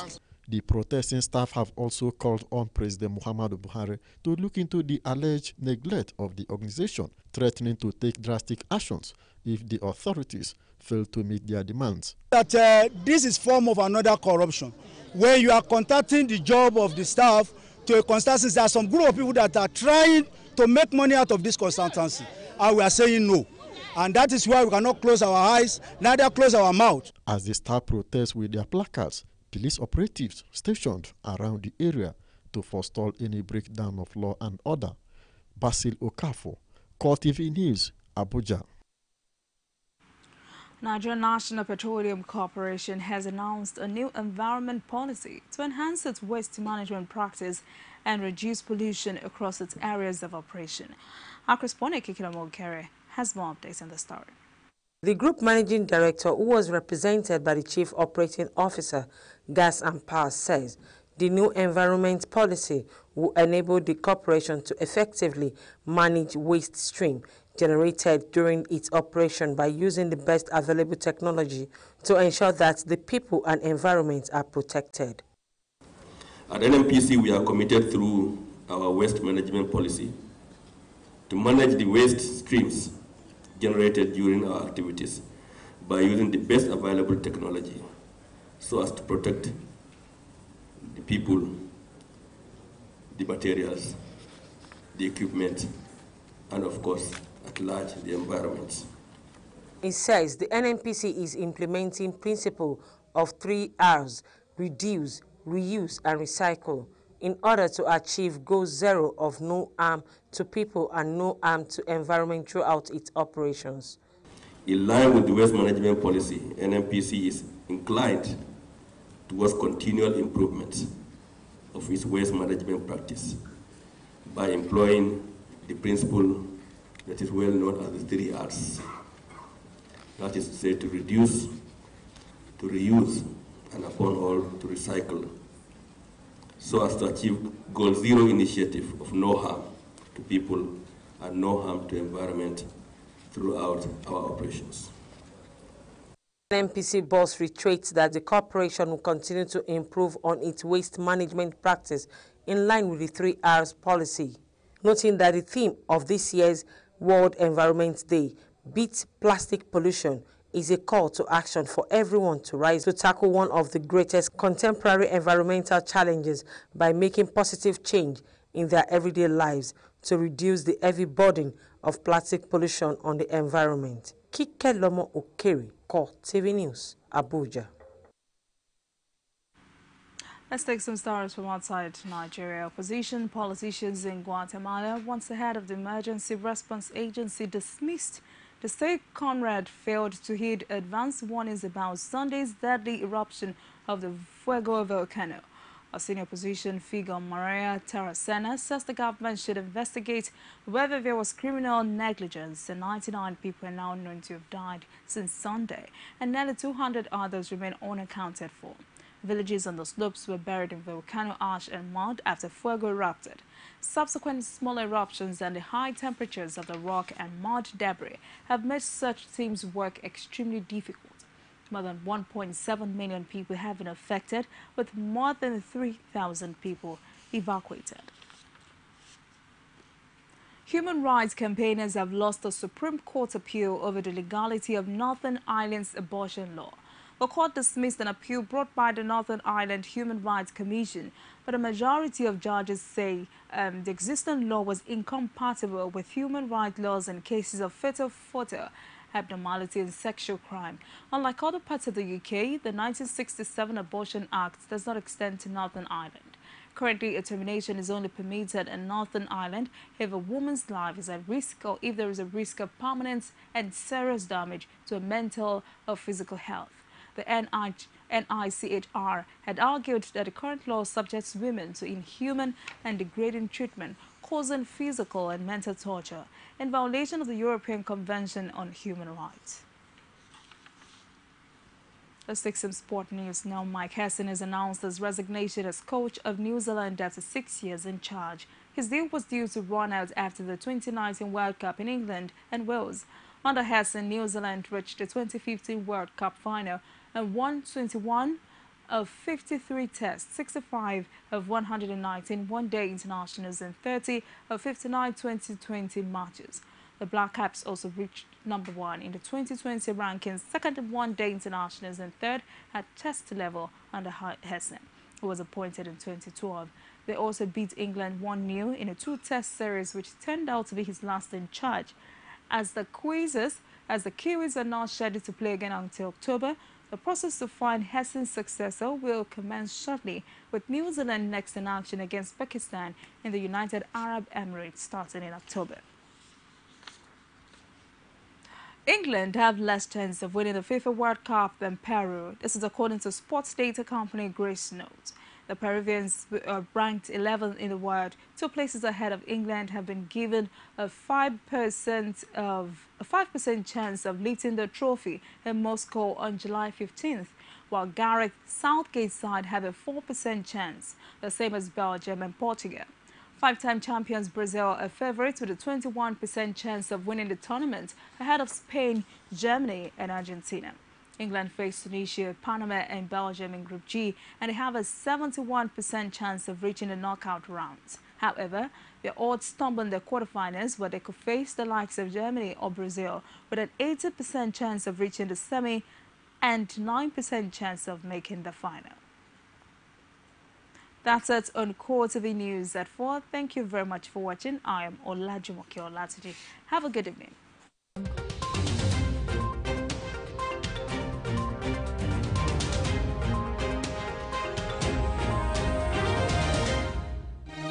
The protesting staff have also called on President Muhammadu Buhari to look into the alleged neglect of the organization, threatening to take drastic actions if the authorities fail to meet their demands. That this is form of another corruption. When you are contacting the job of the staff to a consultancy, there are some group of people that are trying to make money out of this consultancy, and we are saying no. And that is why we cannot close our eyes, neither close our mouth. As the staff protests with their placards, police operatives stationed around the area to forestall any breakdown of law and order. Basil Okafo, CoreTV News, Abuja. Nigerian National Petroleum Corporation has announced a new environment policy to enhance its waste management practice and reduce pollution across its areas of operation. Our correspondent Kikilamo Okere has more updates on the story. The group managing director, who was represented by the chief operating officer, Gas and Power, says the new environment policy will enable the corporation to effectively manage waste stream generated during its operation by using the best available technology to ensure that the people and environment are protected. At NNPC, we are committed through our waste management policy to manage the waste streams generated during our activities by using the best available technology so as to protect the people, the materials, the equipment, and of course, at large, the environment. It says the NNPC is implementing principle of 3 R's: reduce, reuse, and recycle, in order to achieve goal 0 of no harm to people and no harm to environment throughout its operations. In line with the waste management policy, NNPC is inclined towards continual improvement of its waste management practice by employing the principle that is well known as the 3 R's. That is to say, to reduce, to reuse, and upon all, to recycle, so as to achieve goal 0 initiative of no harm to people and no harm to environment throughout our operations. NNPC boss reiterates that the corporation will continue to improve on its waste management practice in line with the 3 R's policy, noting that the theme of this year's World Environment Day, Beat Plastic Pollution, is a call to action for everyone to rise to tackle one of the greatest contemporary environmental challenges by making positive change in their everyday lives to reduce the heavy burden of plastic pollution on the environment. Kikelomo Okere, CoreTV News, Abuja. Let's take some stories from outside Nigeria. Opposition politicians in Guatemala, once the head of the Emergency Response Agency dismissed the state Conrad failed to heed advance warnings about Sunday's deadly eruption of the Fuego volcano. A senior opposition figure, Maria Tarasena, says the government should investigate whether there was criminal negligence, and 99 people are now known to have died since Sunday, and nearly 200 others remain unaccounted for. Villages on the slopes were buried in volcano ash and mud after fuego erupted. Subsequent small eruptions and the high temperatures of the rock and mud debris have made search teams' work extremely difficult. More than 1.7 million people have been affected, with more than 3,000 people evacuated. Human rights campaigners have lost a Supreme Court appeal over the legality of Northern Ireland's abortion law. The court dismissed an appeal brought by the Northern Ireland Human Rights Commission, but a majority of judges say the existing law was incompatible with human rights laws in cases of fetal abnormality and sexual crime. Unlike other parts of the UK, the 1967 Abortion Act does not extend to Northern Ireland. Currently, a termination is only permitted in Northern Ireland if a woman's life is at risk or if there is a risk of permanent and serious damage to her mental or physical health. The NICHR had argued that the current law subjects women to inhuman and degrading treatment, causing physical and mental torture, in violation of the European Convention on Human Rights. Let's take some sport news now. Mike Hesson has announced his resignation as coach of New Zealand after 6 years in charge. His deal was due to run out after the 2019 World Cup in England and Wales. Under Hesson, New Zealand reached the 2015 World Cup final and won 21 of 53 tests, 65 of 119 one-day internationals, and 30 of 59 2020 matches. The Black Caps also reached number 1 in the 2020 rankings, second in one-day internationals, and third at test level under Hesson, who was appointed in 2012. They also beat England 1-0 in a 2-test series, which turned out to be his last in charge. As the Kiwis are not scheduled to play again until October, the process to find Hesson's successor will commence shortly, with New Zealand next in action against Pakistan in the United Arab Emirates starting in October. England have less chance of winning the FIFA World Cup than Peru. This is according to sports data company Grace Notes. The Peruvians, ranked 11th in the world, 2 places ahead of England, have been given a 5% chance of lifting the trophy in Moscow on July 15th, while Gareth Southgate's side have a 4% chance, the same as Belgium and Portugal. 5-time champions Brazil are favourites with a 21% chance of winning the tournament, ahead of Spain, Germany and Argentina. England face Tunisia, Panama and Belgium in Group G, and they have a 71% chance of reaching the knockout rounds. However, their odds stumble in the quarterfinals, where they could face the likes of Germany or Brazil, with an 80% chance of reaching the semi and 9% chance of making the final. That's it on CoreTV News at 4. Thank you very much for watching. I am Olajumoke Olatiji. Have a good evening.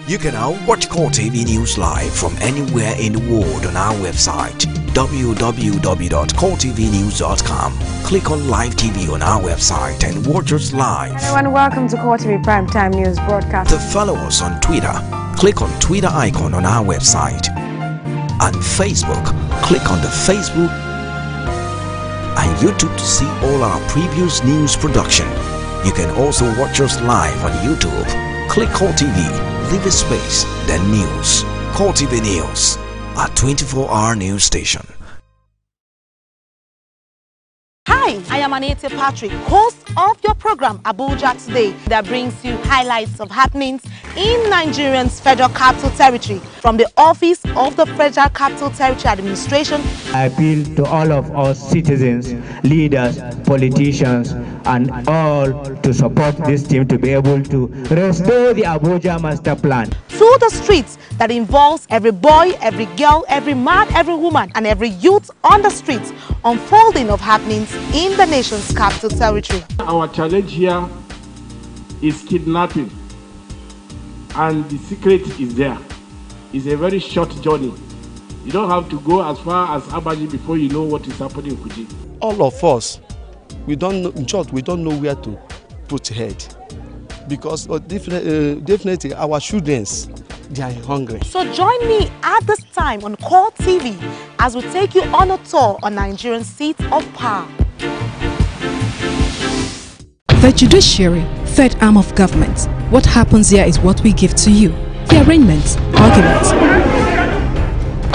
You can now watch CoreTV News live from anywhere in the world on our website www.coretvnews.com. Click on Live TV on our website and watch us live. Everyone, welcome to CoreTV Primetime News broadcast. To follow us on Twitter, click on Twitter icon on our website. And Facebook, click on the Facebook and YouTube to see all our previous news production. You can also watch us live on YouTube. Click CoreTV. Leave a space, then news. CoreTV News, a 24-hour news station. Hi, I am Anita Patrick, host of your program Abuja Today, that brings you highlights of happenings in Nigeria's Federal Capital Territory from the Office of the Federal Capital Territory Administration. I appeal to all of us citizens, leaders, politicians, and all to support this team to be able to restore the Abuja Master Plan. Through the streets that involves every boy, every girl, every man, every woman, and every youth on the streets, unfolding of happenings in the nation's capital territory. Our challenge here is kidnapping, and the secret is there. It's a very short journey. You don't have to go as far as Abaji before you know what is happening in Kuji. All of us, we don't know, in short, we don't know where to put head. because definitely our children, they are hungry. So join me at this time on CoreTV as we take you on a tour on Nigerian seats of power. The judiciary, third arm of government. What happens here is what we give to you. The arraignments, arguments,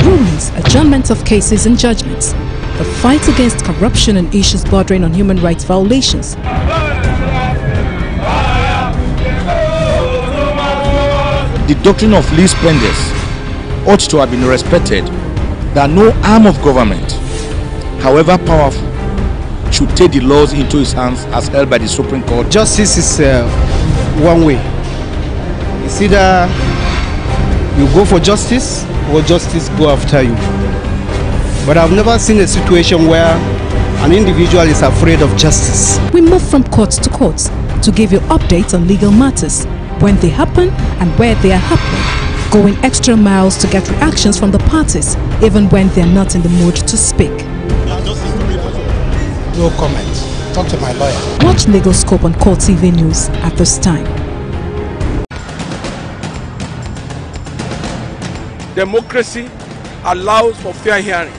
rulings, adjournments of cases and judgments. The fight against corruption and issues bordering on human rights violations. The doctrine of least spenders ought to have been respected, that no arm of government, however powerful, should take the laws into his hands as held by the Supreme Court. Justice is one way. It's either you go for justice or justice go after you. But I've never seen a situation where an individual is afraid of justice. We move from court to court to give you updates on legal matters, when they happen and where they are happening, going extra miles to get reactions from the parties, even when they're not in the mood to speak. No comment. Talk to my lawyer. Watch Legal Scope on CoreTV News at this time. Democracy allows for fair hearing.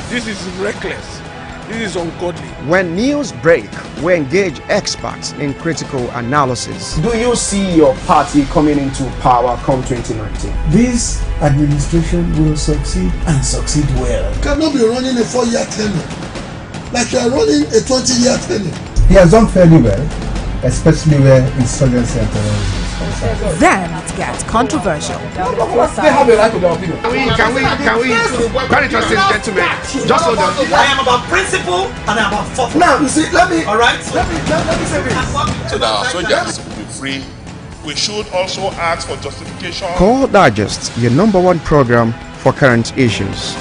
This is reckless. This is ungodly. When news break, we engage experts in critical analysis. Do you see your party coming into power come 2019? This administration will succeed and succeed well. You cannot be running a 4-year tenure like you are running a 20-year tenure. He has done fairly well, especially where insurgency and terrorism is concerned. Then it gets controversial. They have a right to their opinion. Can we, very interesting gentlemen, just hold on. I am about principle and I am about thought. Now, you see, let me say this. So that our soldiers will be free, we should also ask for justification. Core Digest, your #1 program for current issues.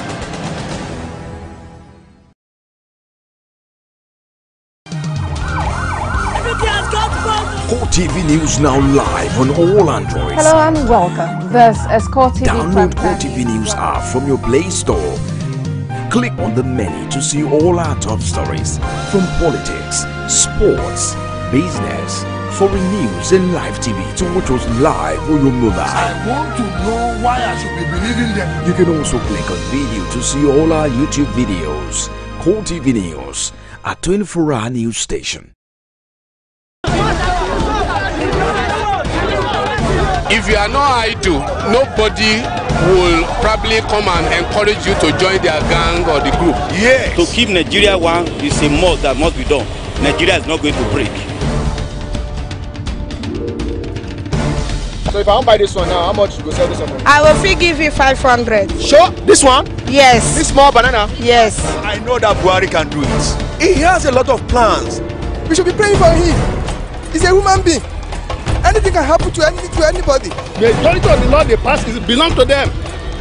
CoreTV News now live on all Androids. Hello and welcome. This is CoreTV. Download CoreTV News app from your Play Store. Click on the menu to see all our top stories from politics, sports, business, foreign news and live TV to watch us live on your mobile. I want to know why I should be believing them. You can also click on video to see all our YouTube videos. CoreTV News, a 24-hour news station. If you are not idle, nobody will probably come and encourage you to join their gang or the group. Yes. To keep Nigeria one is a must that must be done. Nigeria is not going to break. So if I want to buy this one now, how much you go sell this one? I will fee give you 500. Sure? This one? Yes. This small banana? Yes. I know that Buhari can do it. He has a lot of plans. We should be praying for him. He's a human being. Anything can happen to anybody. The authority of the law they pass belongs to them,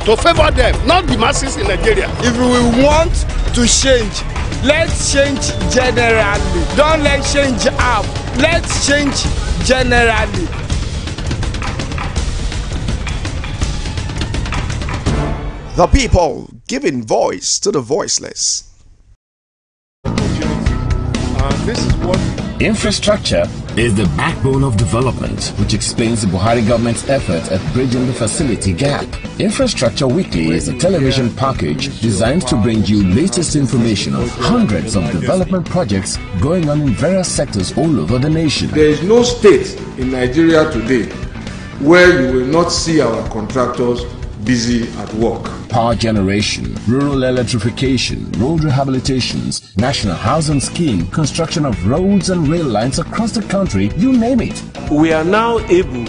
to favor them, not the masses in Nigeria. If we want to change, let's change generally. Don't let's change half. Let's change generally. The people giving voice to the voiceless. This is what infrastructure is the backbone of development, which explains the Buhari government's effort at bridging the facility gap. Infrastructure Weekly is a television package designed to bring you latest information of hundreds of development projects going on in various sectors all over the nation. There is no state in Nigeria today where you will not see our contractors busy at work. Power generation, rural electrification, road rehabilitations, national housing scheme, construction of roads and rail lines across the country, you name it. We are now able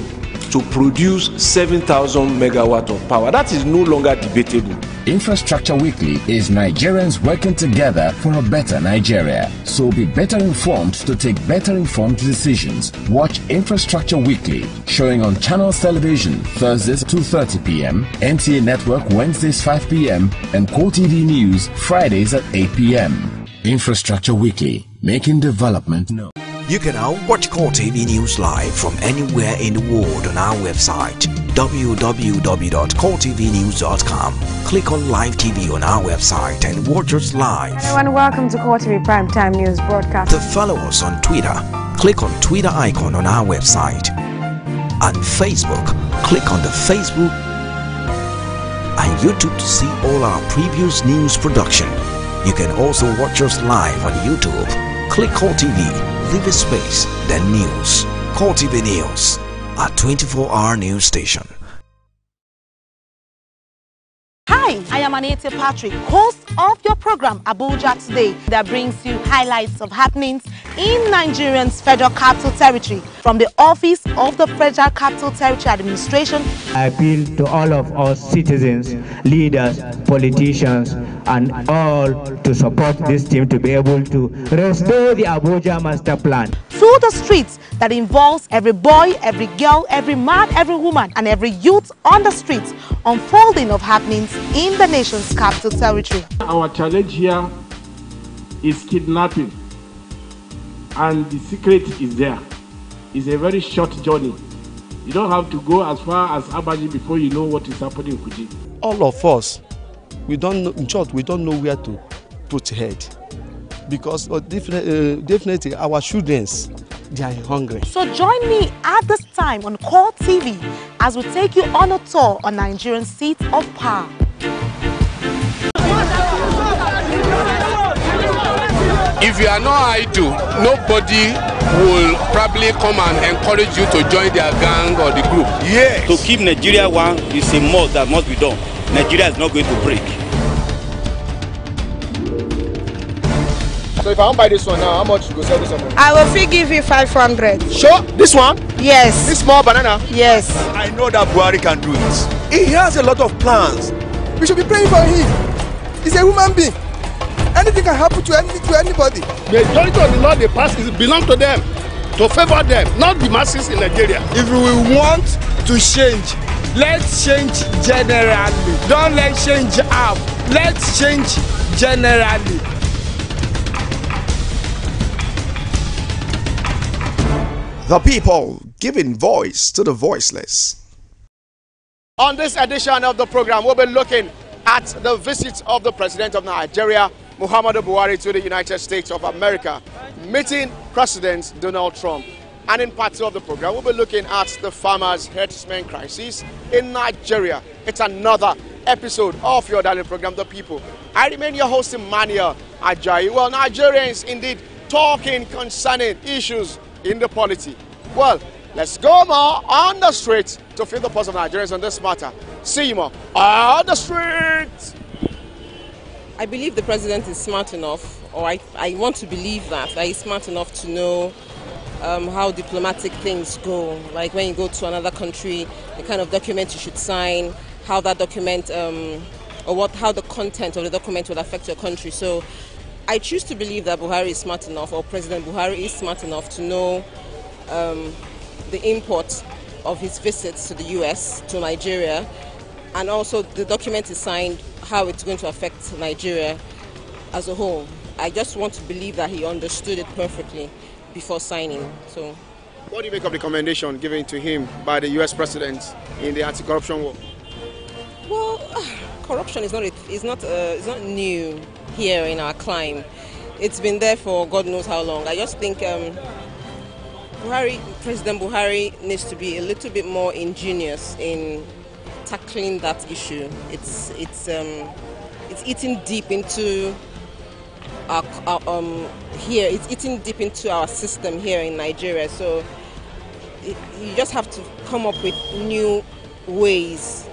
to produce 7,000 megawatt of power. That is no longer debatable. Infrastructure Weekly is Nigerians working together for a better Nigeria. So be better informed to take better informed decisions. Watch Infrastructure Weekly, showing on Channels Television, Thursdays 2:30 p.m., NTA Network Wednesdays 5 p.m., and CoreTV News Fridays at 8 p.m. Infrastructure Weekly, making development known. You can now watch CoreTV News live from anywhere in the world on our website www.coretvnews.com. Click on Live TV on our website and watch us live. Hello and welcome to CoreTV Primetime News Broadcast. To follow us on Twitter, click on Twitter icon on our website and Facebook, click on the Facebook and YouTube to see all our previous news production. You can also watch us live on YouTube. Click CoreTV, leave a space, then news. CoreTV News, a 24-hour news station. Hi, I am Anita Patrick, host of your program Abuja Today, that brings you highlights of happenings in Nigeria's Federal Capital Territory from the Office of the Federal Capital Territory Administration. I appeal to all of us citizens, leaders, politicians, and all to support this team to be able to restore the Abuja Master Plan. Through the streets that involves every boy, every girl, every man, every woman, and every youth on the streets, unfolding of happenings in the nation's capital territory. Our challenge here is kidnapping, and the secret is there. It's a very short journey. You don't have to go as far as Abaji before you know what is happening in Kuji. All of us, we don't know, in short, we don't know where to put head, because definitely our students, they are hungry. So join me at this time on CoreTV as we take you on a tour on Nigeria's seat of power. If you are not idle, nobody will probably come and encourage you to join their gang or the group. Yes. To keep Nigeria one is a must that must be done. Nigeria is not going to break. So if I want to buy this one now, how much you go sell this one? I will give you 500. Sure? This one? Yes. This small banana? Yes. I know that Buhari can do it. He has a lot of plans. We should be praying for him. He's a human being. Anything can happen to anybody. The majority of the law they pass belong to them, to favor them, not the masses in Nigeria. If we want to change, let's change generally. Don't let change half. Let's change generally. The people giving voice to the voiceless. On this edition of the program, we'll be looking at the visit of the President of Nigeria, Muhammadu Buhari, to the United States of America, meeting President Donald Trump. And in part 2 of the program, we'll be looking at the farmers' herdsmen crisis in Nigeria. It's another episode of your darling program, The People. I remain your host, Emmanuel Ajayi. Well, Nigerians indeed talking concerning issues in the polity. Well, let's go more on the street to feel the pulse of Nigerians on this matter. See you more on the street. I believe the president is smart enough, or I want to believe that he's smart enough to know how diplomatic things go. Like when you go to another country, the kind of document you should sign, how that document, how the content of the document will affect your country. So I choose to believe that Buhari is smart enough, or President Buhari is smart enough to know the import of his visits to the US, to Nigeria, and also the document is signed, how it's going to affect Nigeria as a whole. I just want to believe that he understood it perfectly before signing. So, what do you make of the commendation given to him by the US president in the anti-corruption war? Well, corruption is not new here in our clime. It's been there for God knows how long. I just think President Buhari needs to be a little bit more ingenious in tackling that issue. It's eating deep into our here. It's eating deep into our system here in Nigeria. So you just have to come up with new ways.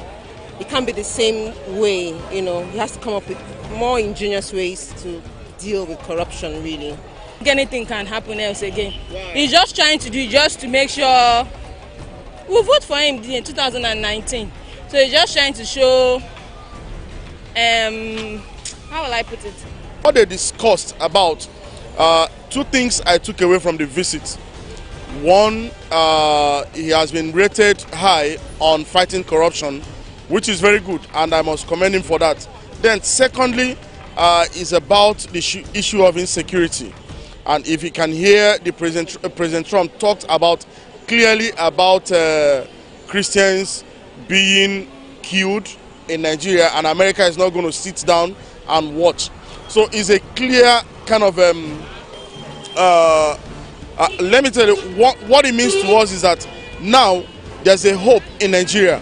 It can't be the same way, you know. He has to come up with more ingenious ways to deal with corruption, really. Anything can happen else again. Wow. He's just trying to do just to make sure we'll vote for him in 2019. So he's just trying to show, how will I put it? What they discussed about, 2 things I took away from the visit. One, he has been rated high on fighting corruption, which is very good, and I must commend him for that. Then secondly, is about the issue of insecurity. And if you can hear the President Trump talked about clearly about Christians being killed in Nigeria, and America is not going to sit down and watch. So it's a clear kind of let me tell you what it means to us is that now there's a hope in Nigeria.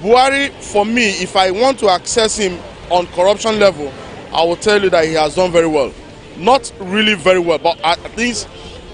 Buhari, for me, if I want to access him on corruption level, I will tell you that he has done very well. Not really very well, but at least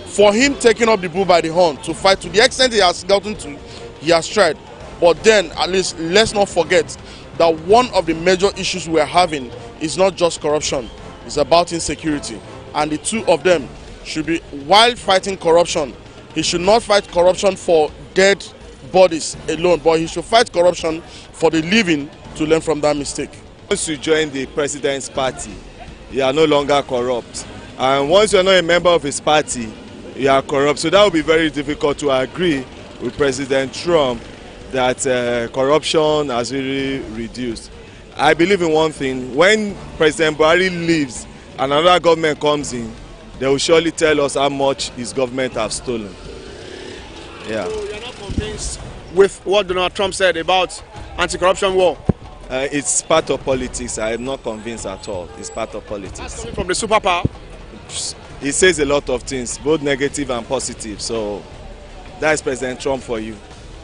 for him taking up the bull by the horn to fight to the extent he has gotten to, he has tried. But then, at least, let's not forget that one of the major issues we are having is not just corruption, it's about insecurity. And the two of them should be, while fighting corruption, he should not fight corruption for dead bodies alone, but he should fight corruption for the living to learn from that mistake. Once you join the president's party, you are no longer corrupt. And once you are not a member of his party, you are corrupt. So that will be very difficult to agree with President Trump that corruption has really reduced. I believe in one thing: when President Buhari leaves and another government comes in, they will surely tell us how much his government have stolen. Yeah. So you're not convinced with what Donald Trump said about anti-corruption war? It's part of politics. I am not convinced at all. It's part of politics. That's coming from the superpower. He says a lot of things, both negative and positive. So that's President Trump for you.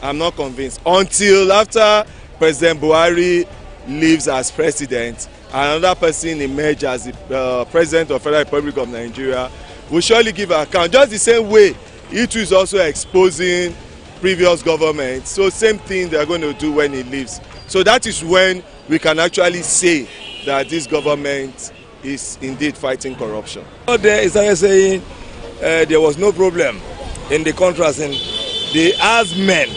I'm not convinced until after President Buhari leaves as president, another person emerges as the president of the Federal Republic of Nigeria. Will surely give an account, just the same way it is also exposing previous governments. So same thing they are going to do when he leaves. So that is when we can actually say that this government is indeed fighting corruption. There is saying there was no problem in the contrast, and the herdsmen,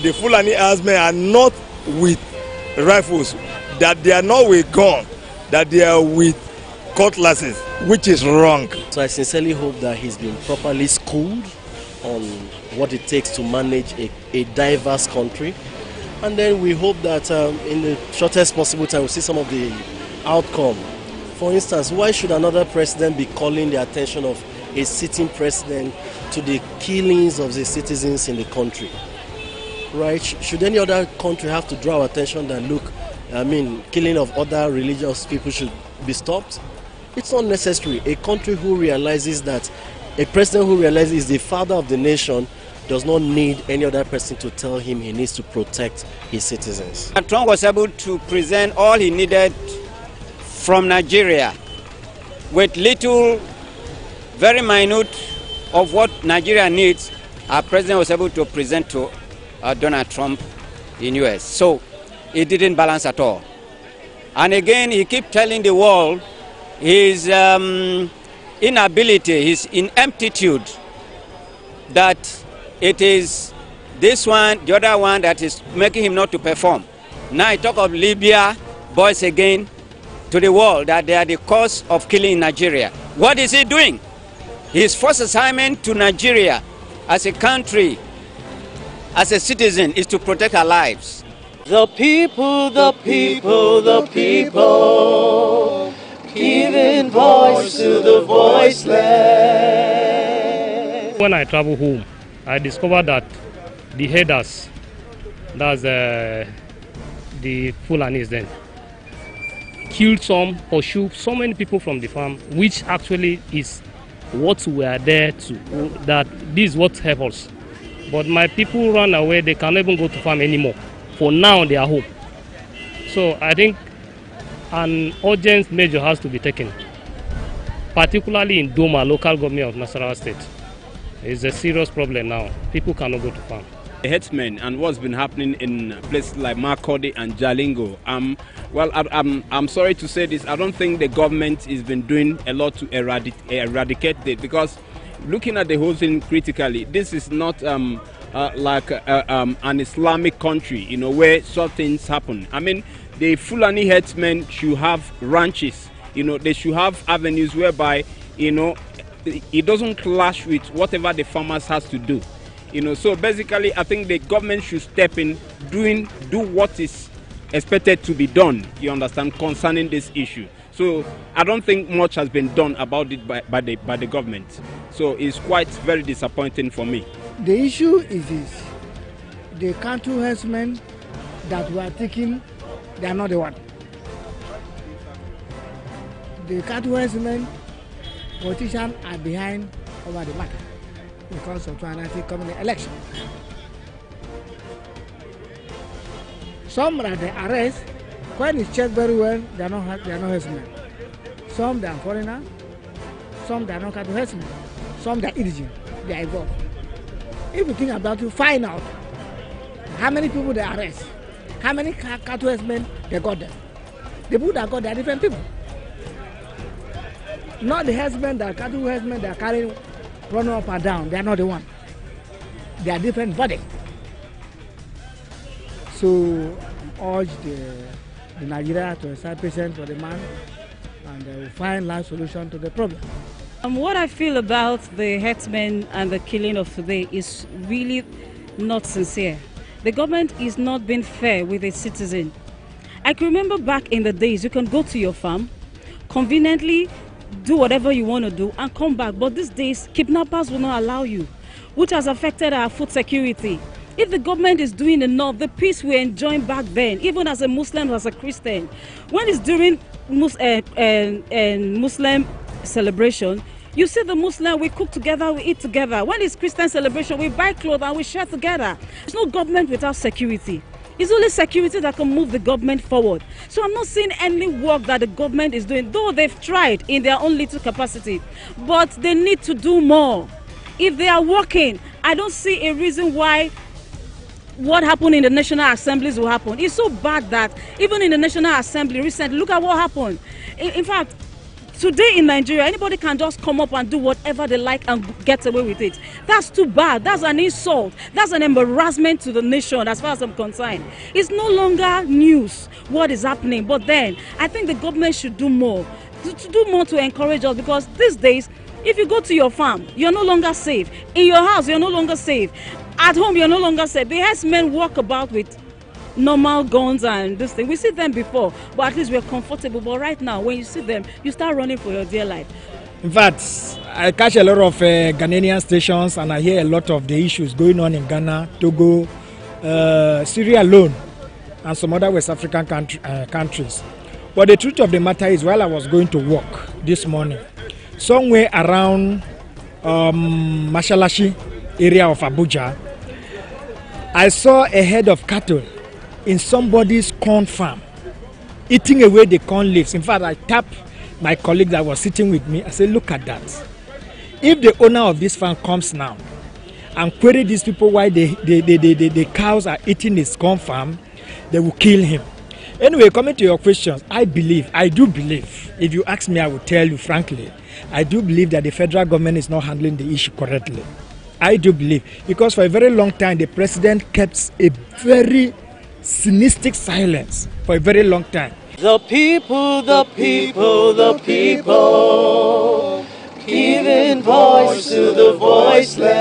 the Fulani herdsmen are not with rifles, that they are not with guns, that they are with cutlasses, which is wrong. So I sincerely hope that he's been properly schooled on what it takes to manage a diverse country. And then we hope that in the shortest possible time we'll see some of the outcome. For instance, why should another president be calling the attention of a sitting president to the killings of the citizens in the country? Right? Should any other country have to draw our attention that, look, killing of other religious people should be stopped? It's not necessary. A country who realizes that, a president who realizes he's the father of the nation, does not need any other person to tell him he needs to protect his citizens. Trump was able to present all he needed from Nigeria with little, very minute of what Nigeria needs. Our president was able to present to Donald Trump in US. So it didn't balance at all. And again, he kept telling the world his inability, his ineptitude, that it is this one, the other one that is making him not to perform. Now I talk of Libya boys again to the world that they are the cause of killing in Nigeria. What is he doing? His first assignment to Nigeria as a country, as a citizen, is to protect our lives. The people, the people, the people, giving voice to the voiceless. When I travel home, I discovered that the herders, that's the Fulanis then, killed some, pursued so many people from the farm, which actually is what we are there to, that this is what helps us. But my people run away, they cannot even go to farm anymore. For now, they are home. So I think an urgent measure has to be taken, particularly in Doma, local government of Nasarawa State. It's a serious problem now. People cannot go to farm. The herdsmen and what's been happening in places like Makurdi and Jalingo. I'm sorry to say this. I don't think the government has been doing a lot to eradicate it, because looking at the whole thing critically, this is not like an Islamic country, where such things happen. I mean, the Fulani herdsmen should have ranches. They should have avenues whereby, it doesn't clash with whatever the farmers has to do. So basically, I think the government should step in, do what is expected to be done, you understand, concerning this issue. So I don't think much has been done about it by the government. So it's quite very disappointing for me. The issue is this: the cattle herdsmen that we are taking, they are not the one. The cattle herdsmen, politicians are behind over the matter because of 2019 coming election. Some that they arrest, when it's checked very well, they are not herdsmen. Some they are foreigners, some they are not cattle herdsmen, some they are indigent, they are involved. If you think about it, find out how many people they arrest, how many cattle herdsmen they got them. The people that got, they are different people. Not the herdsmen, the cattle herdsmen, they are carrying, running up and down. They are not the one. They are different body. So urge the Nigeria to accept patience for the man and they will find life solution to the problem. What I feel about the herdsmen and the killing of today is really not sincere. The government is not being fair with its citizen. I can remember back in the days, you can go to your farm, conveniently do whatever you want to do and come back. But these days, kidnappers will not allow you, which has affected our food security. If the government is doing enough, the peace we're enjoying back then, even as a Muslim or as a Christian, when it's during Muslim celebration, you see the Muslim, we cook together, we eat together. When it's Christian celebration, we buy clothes and we share together. There's no government without security. It's only security that can move the government forward. So I'm not seeing any work that the government is doing, though they've tried in their own little capacity. But they need to do more. If they are working, I don't see a reason why what happened in the National Assemblies will happen. It's so bad that even in the National Assembly recently, look at what happened. In fact, today in Nigeria, anybody can just come up and do whatever they like and get away with it. That's too bad. That's an insult. That's an embarrassment to the nation as far as I'm concerned. It's no longer news what is happening. But then, I think the government should do more. To do more to encourage us, because these days, if you go to your farm, you're no longer safe. In your house, you're no longer safe. At home, you're no longer safe. The herdsmen walk about with normal guns and this thing. We see them before, but at least we're comfortable. But right now, when you see them, you start running for your dear life. In fact, I catch a lot of Ghanaian stations and I hear a lot of the issues going on in Ghana, Togo, Syria alone, and some other West African countries. But the truth of the matter is, while I was going to work this morning, somewhere around Mashalashi area of Abuja, I saw a herd of cattle in somebody's corn farm, eating away the corn leaves. In fact, I tapped my colleague that was sitting with me. I said, look at that. If the owner of this farm comes now and query these people why the cows are eating his corn farm, they will kill him. Anyway, coming to your questions, I do believe, if you ask me, I will tell you frankly, I do believe that the federal government is not handling the issue correctly. I do believe, because for a very long time, the president kept a very cynical silence for a very long time. The people, the people, the people, giving voice to the voiceless.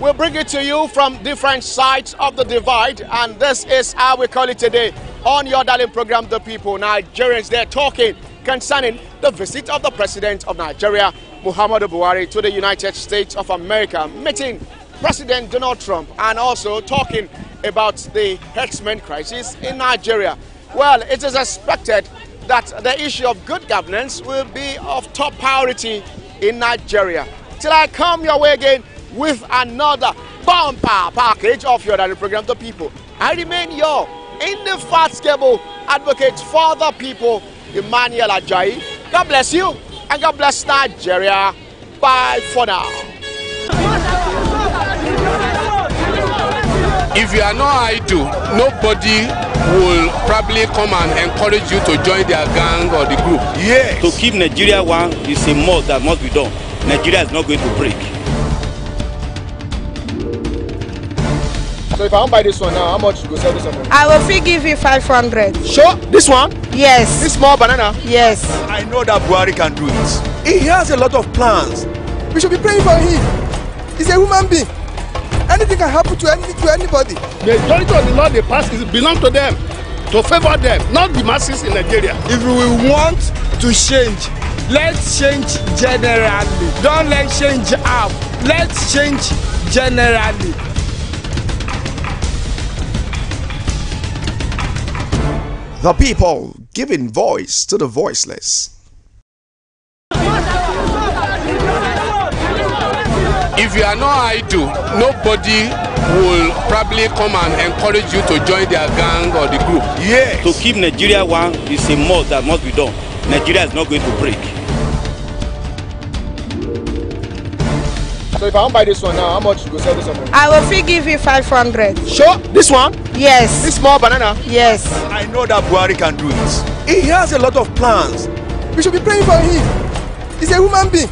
We'll bring it to you from different sides of the divide, and this is how we call it today on your darling program, The People. Nigerians, they're talking concerning the visit of the President of Nigeria, Muhammadu Buhari, to the United States of America, meeting President Donald Trump, and also talking about the herdsmen crisis in Nigeria. Well, it is expected that the issue of good governance will be of top priority in Nigeria. Till I come your way again with another bumper package of your daily program, The People, I remain your indefatigable advocate for the people, Emmanuel Ajayi. God bless you and God bless Nigeria. Bye for now. If you are not idle, nobody will probably come and encourage you to join their gang or the group. Yes. To keep Nigeria one is a must that must be done. Nigeria is not going to break. So if I want to buy this one now, how much you go sell this one? I will fee give you 500. Sure? This one? Yes. This small banana? Yes. I know that Buhari can do it. He has a lot of plans. We should be praying for him. He's a human being. Anything can happen to anybody. The majority of the law they pass belong to them, to favor them, not the masses in Nigeria. If we want to change, let's change generally. Don't let change half. Let's change generally. The people giving voice to the voiceless. If you are not idle, nobody will probably come and encourage you to join their gang or the group. Yes. To keep Nigeria one is a must that must be done. Nigeria is not going to break. So if I want to buy this one now, how much you go sell this one? I will free give you 500. Sure, this one? Yes. This small banana? Yes. I know that Buhari can do it. He has a lot of plans. We should be praying for him. He's a human being.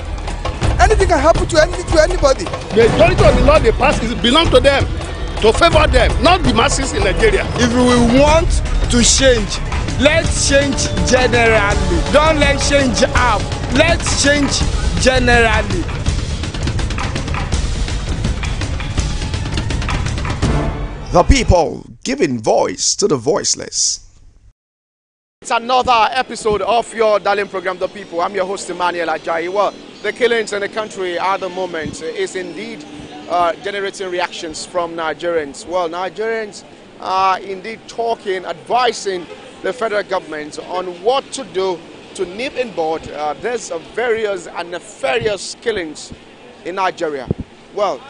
Anything can happen to anybody. The majority of the law they pass belong to them, to favor them, not the masses in Nigeria. If we want to change, let's change generally. Don't let change half. Let's change generally. The people giving voice to the voiceless. It's another episode of your darling program, The People. I'm your host, Emmanuel Ajayi. Well, the killings in the country at the moment is indeed generating reactions from Nigerians. Well, Nigerians are indeed talking, advising the federal government on what to do to nip in bud there's various and nefarious killings in Nigeria. Well,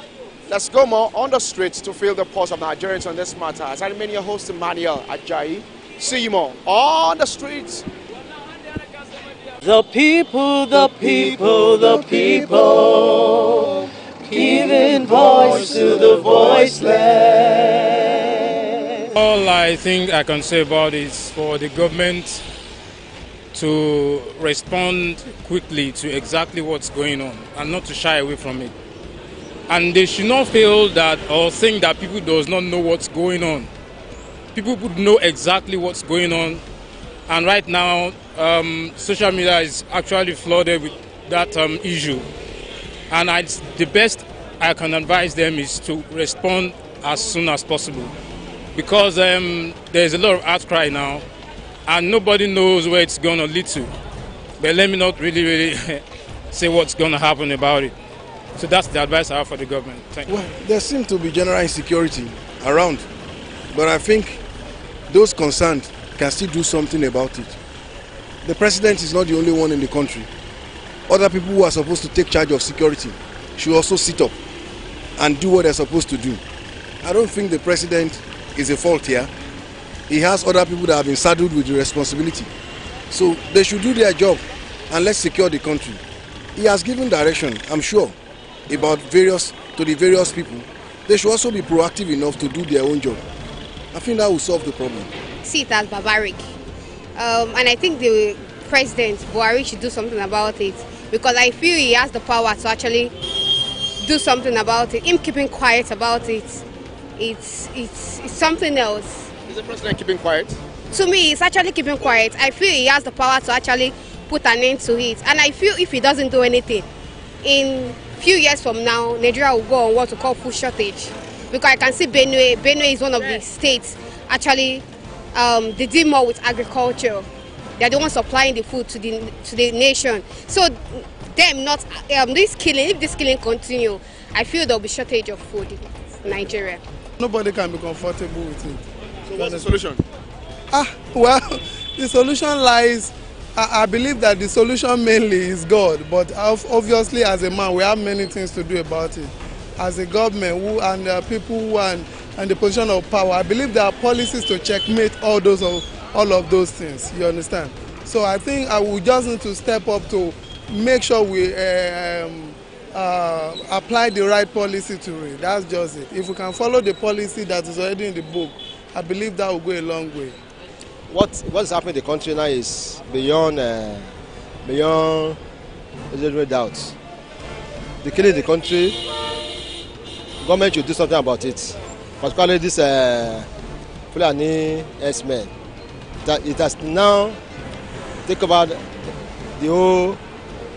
let's go more on the streets to feel the pulse of Nigerians on this matter. As I remain your host, Emmanuel Ajayi. See you more on the streets. The people, the people, the people, giving voice to the voiceless. All I think I can say about it is for the government to respond quickly to exactly what's going on and not to shy away from it. And they should not feel that or think that people does not know what's going on. People would know exactly what's going on, and right now social media is actually flooded with that issue, and the best I can advise them is to respond as soon as possible, because there's a lot of outcry now and nobody knows where it's going to lead to. But let me not really say what's going to happen about it. So that's the advice I have for the government. Thank you. Well, there seems to be general insecurity around, but I think those concerned can still do something about it. The president is not the only one in the country. Other people who are supposed to take charge of security should also sit up and do what they're supposed to do. I don't think the president is a fault here. He has other people that have been saddled with the responsibility. So they should do their job and let's secure the country. He has given direction, I'm sure, about to the various people. They should also be proactive enough to do their own job. I think that will solve the problem. See it as barbaric. And I think the president, Buhari, should do something about it, because I feel he has the power to actually do something about it. Him keeping quiet about it, it's something else. Is the president keeping quiet? To me, he's actually keeping quiet. I feel he has the power to actually put an end to it. And I feel if he doesn't do anything, in few years from now, Nigeria will go on what we call food shortage. Because I can see Benue is one of the states actually they deal more with agriculture. They're the ones supplying the food to the nation. So them not if this killing continue, I feel there'll be shortage of food in Nigeria. Nobody can be comfortable with it. So what's the solution? Well, the solution lies. I believe that the solution mainly is God, but obviously as a man we have many things to do about it. As a government and people who are in the position of power, I believe there are policies to checkmate all of those things. You understand? So I think I will just need to step up to make sure we apply the right policy to it. That's just it. If we can follow the policy that is already in the book, I believe that will go a long way. What's happening in the country now is beyond doubt. The killing in the country, government should do something about it. Particularly this Fulani S-men. That it has now taken over the whole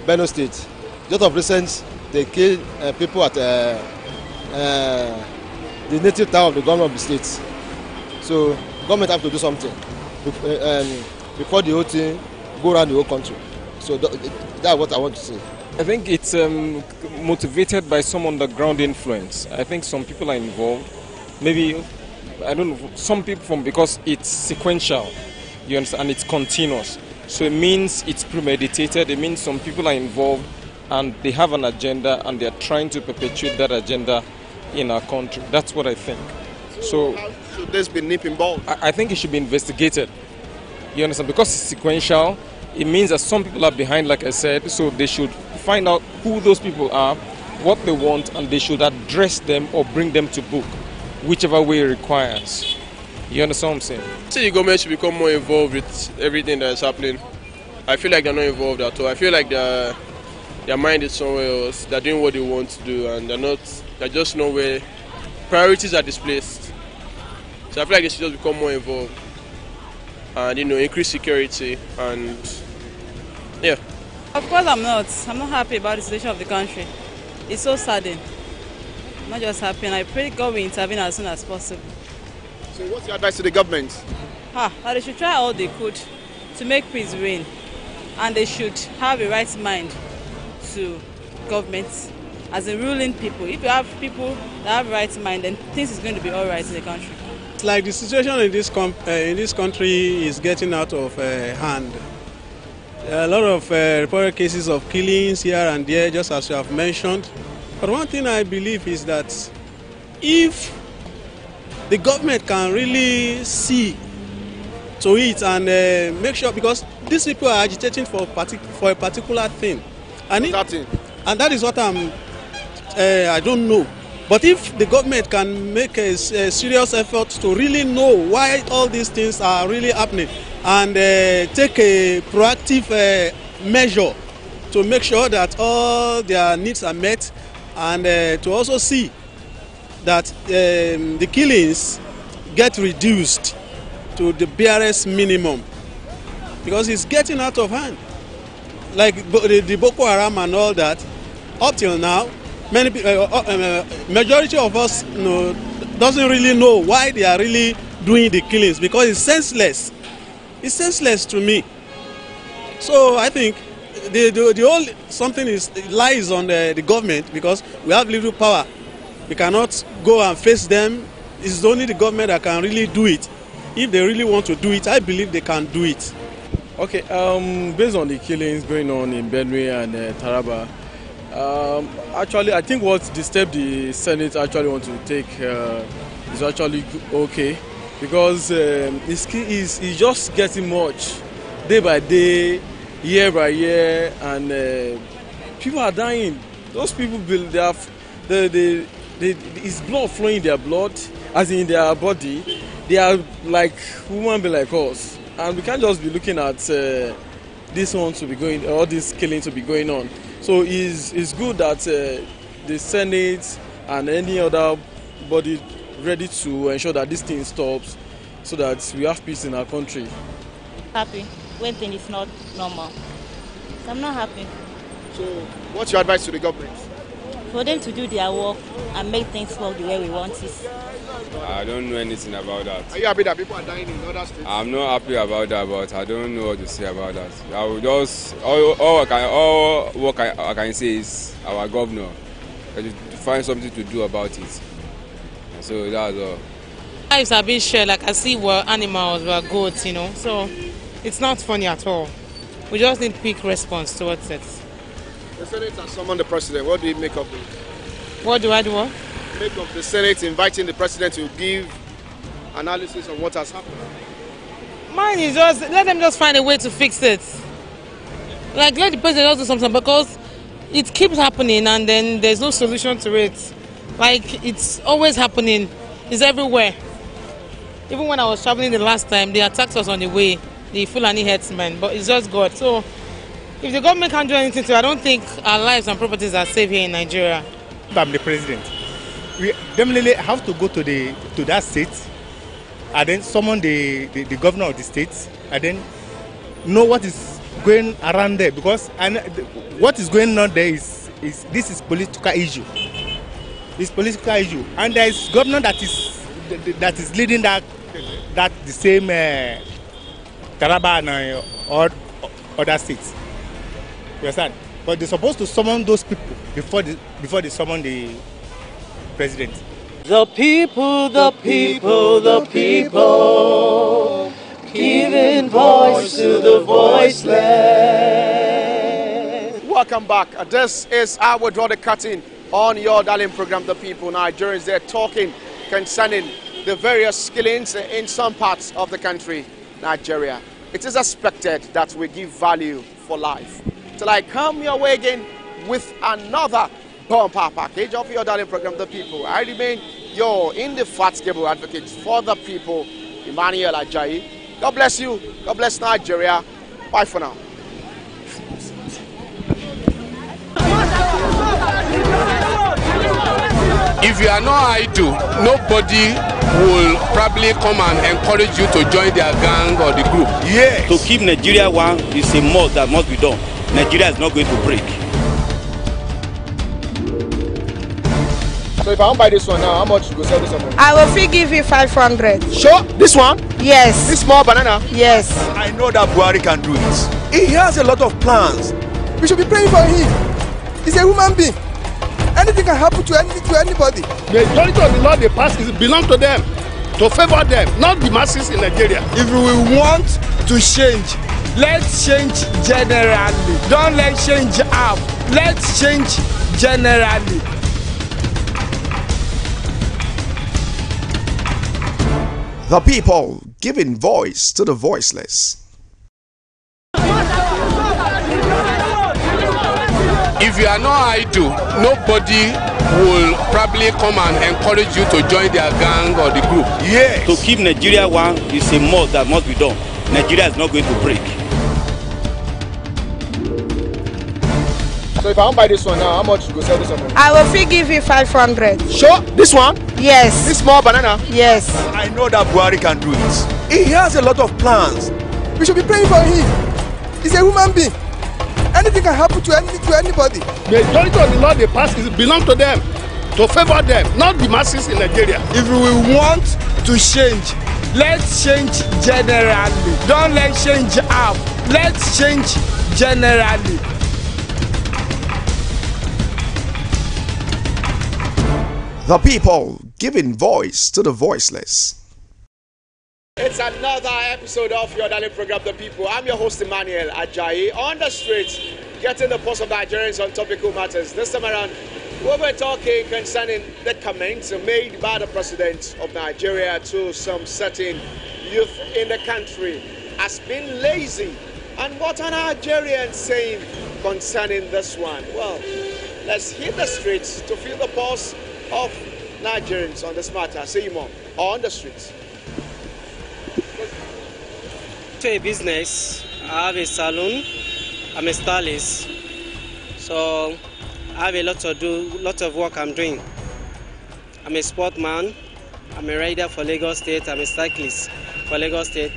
Benue state. Just of recent, they killed people at the native town of the government of the state. So government have to do something before the whole thing go around the whole country. So that's what I want to say. I think it's motivated by some underground influence. I think some people are involved. Maybe, I don't know, some people because it's sequential, you understand, and it's continuous. So it means it's premeditated. It means some people are involved and they have an agenda and they are trying to perpetuate that agenda in our country. That's what I think. So how should this be nipped in bud? I think it should be investigated. You understand? Because it's sequential, it means that some people are behind, like I said, so they should find out who those people are, what they want, and they should address them or bring them to book, whichever way it requires. You understand what I'm saying? I think the government should become more involved with everything that is happening. I feel like they're not involved at all. I feel like their mind is somewhere else. They're doing what they want to do, and they're just nowhere. Priorities are displaced. So I feel like they should just become more involved and increase security and yeah. Of course I'm not happy about the situation of the country. It's so saddening. I'm not just happy, and I pray God will intervene as soon as possible. So what's your advice to the government? That they should try all they could to make peace reign, and they should have a right mind to government as a ruling people. If you have people that have right mind, then things is going to be all right in the country. It's like the situation in this country is getting out of hand. There are a lot of reported cases of killings here and there, just as you have mentioned. But one thing I believe is that if the government can really see to it and make sure, because these people are agitating for a particular thing, and that is what I don't know. But if the government can make a serious effort to really know why all these things are really happening and take a proactive measure to make sure that all their needs are met, and to also see that the killings get reduced to the barest minimum, because it's getting out of hand. Like the Boko Haram and all that, up till now, majority of us doesn't really know why they are really doing the killings, because it's senseless. It's senseless to me. So I think the whole something lies on the government, because we have little power. We cannot go and face them. It's only the government that can really do it. If they really want to do it, I believe they can do it. Okay, based on the killings going on in Benue and Taraba, actually I think what the step the Senate actually want to take is actually okay, because it's just getting much day by day, year by year, and people are dying. Those people, it's blood flowing in their blood, as in their body. They are like human beings like us, and we can't just be looking at this one to be going, or this killing to be going on. So it's good that the Senate and any other body ready to ensure that this thing stops, so that we have peace in our country. Happy when things is not normal. I'm not happy. So what's your advice to the government? For them to do their work and make things work the way we want it. I don't know anything about that. Are you happy that people are dying in other states? I'm not happy about that, but I don't know what to say about that. I will just all what I can say is our governor to find something to do about it. So that's all. Lives are being shared, like I see were animals, were goats, so it's not funny at all. We just need quick response towards it. The Senate has summoned the president. What do you make of it? What do I do? What? Make of the Senate inviting the president to give analysis on what has happened. Mine is just let them just find a way to fix it. Like let the president also do something, because it keeps happening and then there's no solution to it. Like it's always happening. It's everywhere. Even when I was traveling the last time, they attacked us on the way, the Fulani herdsmen, but it's just God. So if the government can't do anything to it, I don't think our lives and properties are safe here in Nigeria. I'm the president. We definitely have to go to that state and then summon the governor of the state and then know what is going around there, because what is going on there is political issue. It's political issue, and there is governor that is leading that the same Taraba and or other states. You understand? But they're supposed to summon those people before they summon the president. The people, the people, the people, giving voice to the voiceless. Welcome back. This is how we draw the curtain on your darling program, The People. Nigerians, they're talking concerning the various killings in some parts of the country, Nigeria. It is expected that we give value for life. Till I come your way again with another bumper package of your darling program, The People. I remain your indefatigable advocate for the people, Emmanuel Ajayi. God bless you. God bless Nigeria. Bye for now. If you are not idle, nobody will probably come and encourage you to join their gang or the group. Yes. To keep Nigeria one is a must that must be done. Nigeria is not going to break. So if I don't buy this one now, how much you go sell this one? I will fee give you 500. Sure? This one? Yes. This small banana? Yes. I know that Buhari can do it. He has a lot of plans. We should be praying for him. He's a human being. Anything can happen to anybody. The majority of the law they pass belong to them, to favor them, not the masses in Nigeria. If we want to change, let's change generally. Don't let's change half. Let's change generally. The people giving voice to the voiceless. If you are not idle, nobody will probably come and encourage you to join their gang or the group. Yes. To keep Nigeria one is a must that must be done. Nigeria is not going to break. So if I don't buy this one now, how much you go sell this one? I will fee give you 500. Sure? This one? Yes. This small banana? Yes. I know that Buhari can do it. He has a lot of plans. We should be praying for him. He's a human being. Anything can happen to anybody. The majority of the law they pass belong to them, to favor them, not the masses in Nigeria. If we want to change, let's change generally. Don't let's change half. Let's change generally. The people giving voice to the voiceless. It's another episode of your darling program, The People. I'm your host, Emmanuel Ajayi, on the streets, getting the pulse of Nigerians on topical matters. This time around, we're talking concerning the comments made by the president of Nigeria to some certain youth in the country has been lazy. And what are Nigerians saying concerning this one? Well, let's hit the streets to feel the pulse of Nigerians on this matter. See you more on the streets. To a business, I have a salon, I'm a stylist, so I have a lot of work I'm doing. I'm a sportman, I'm a rider for Lagos State, I'm a cyclist for Lagos State.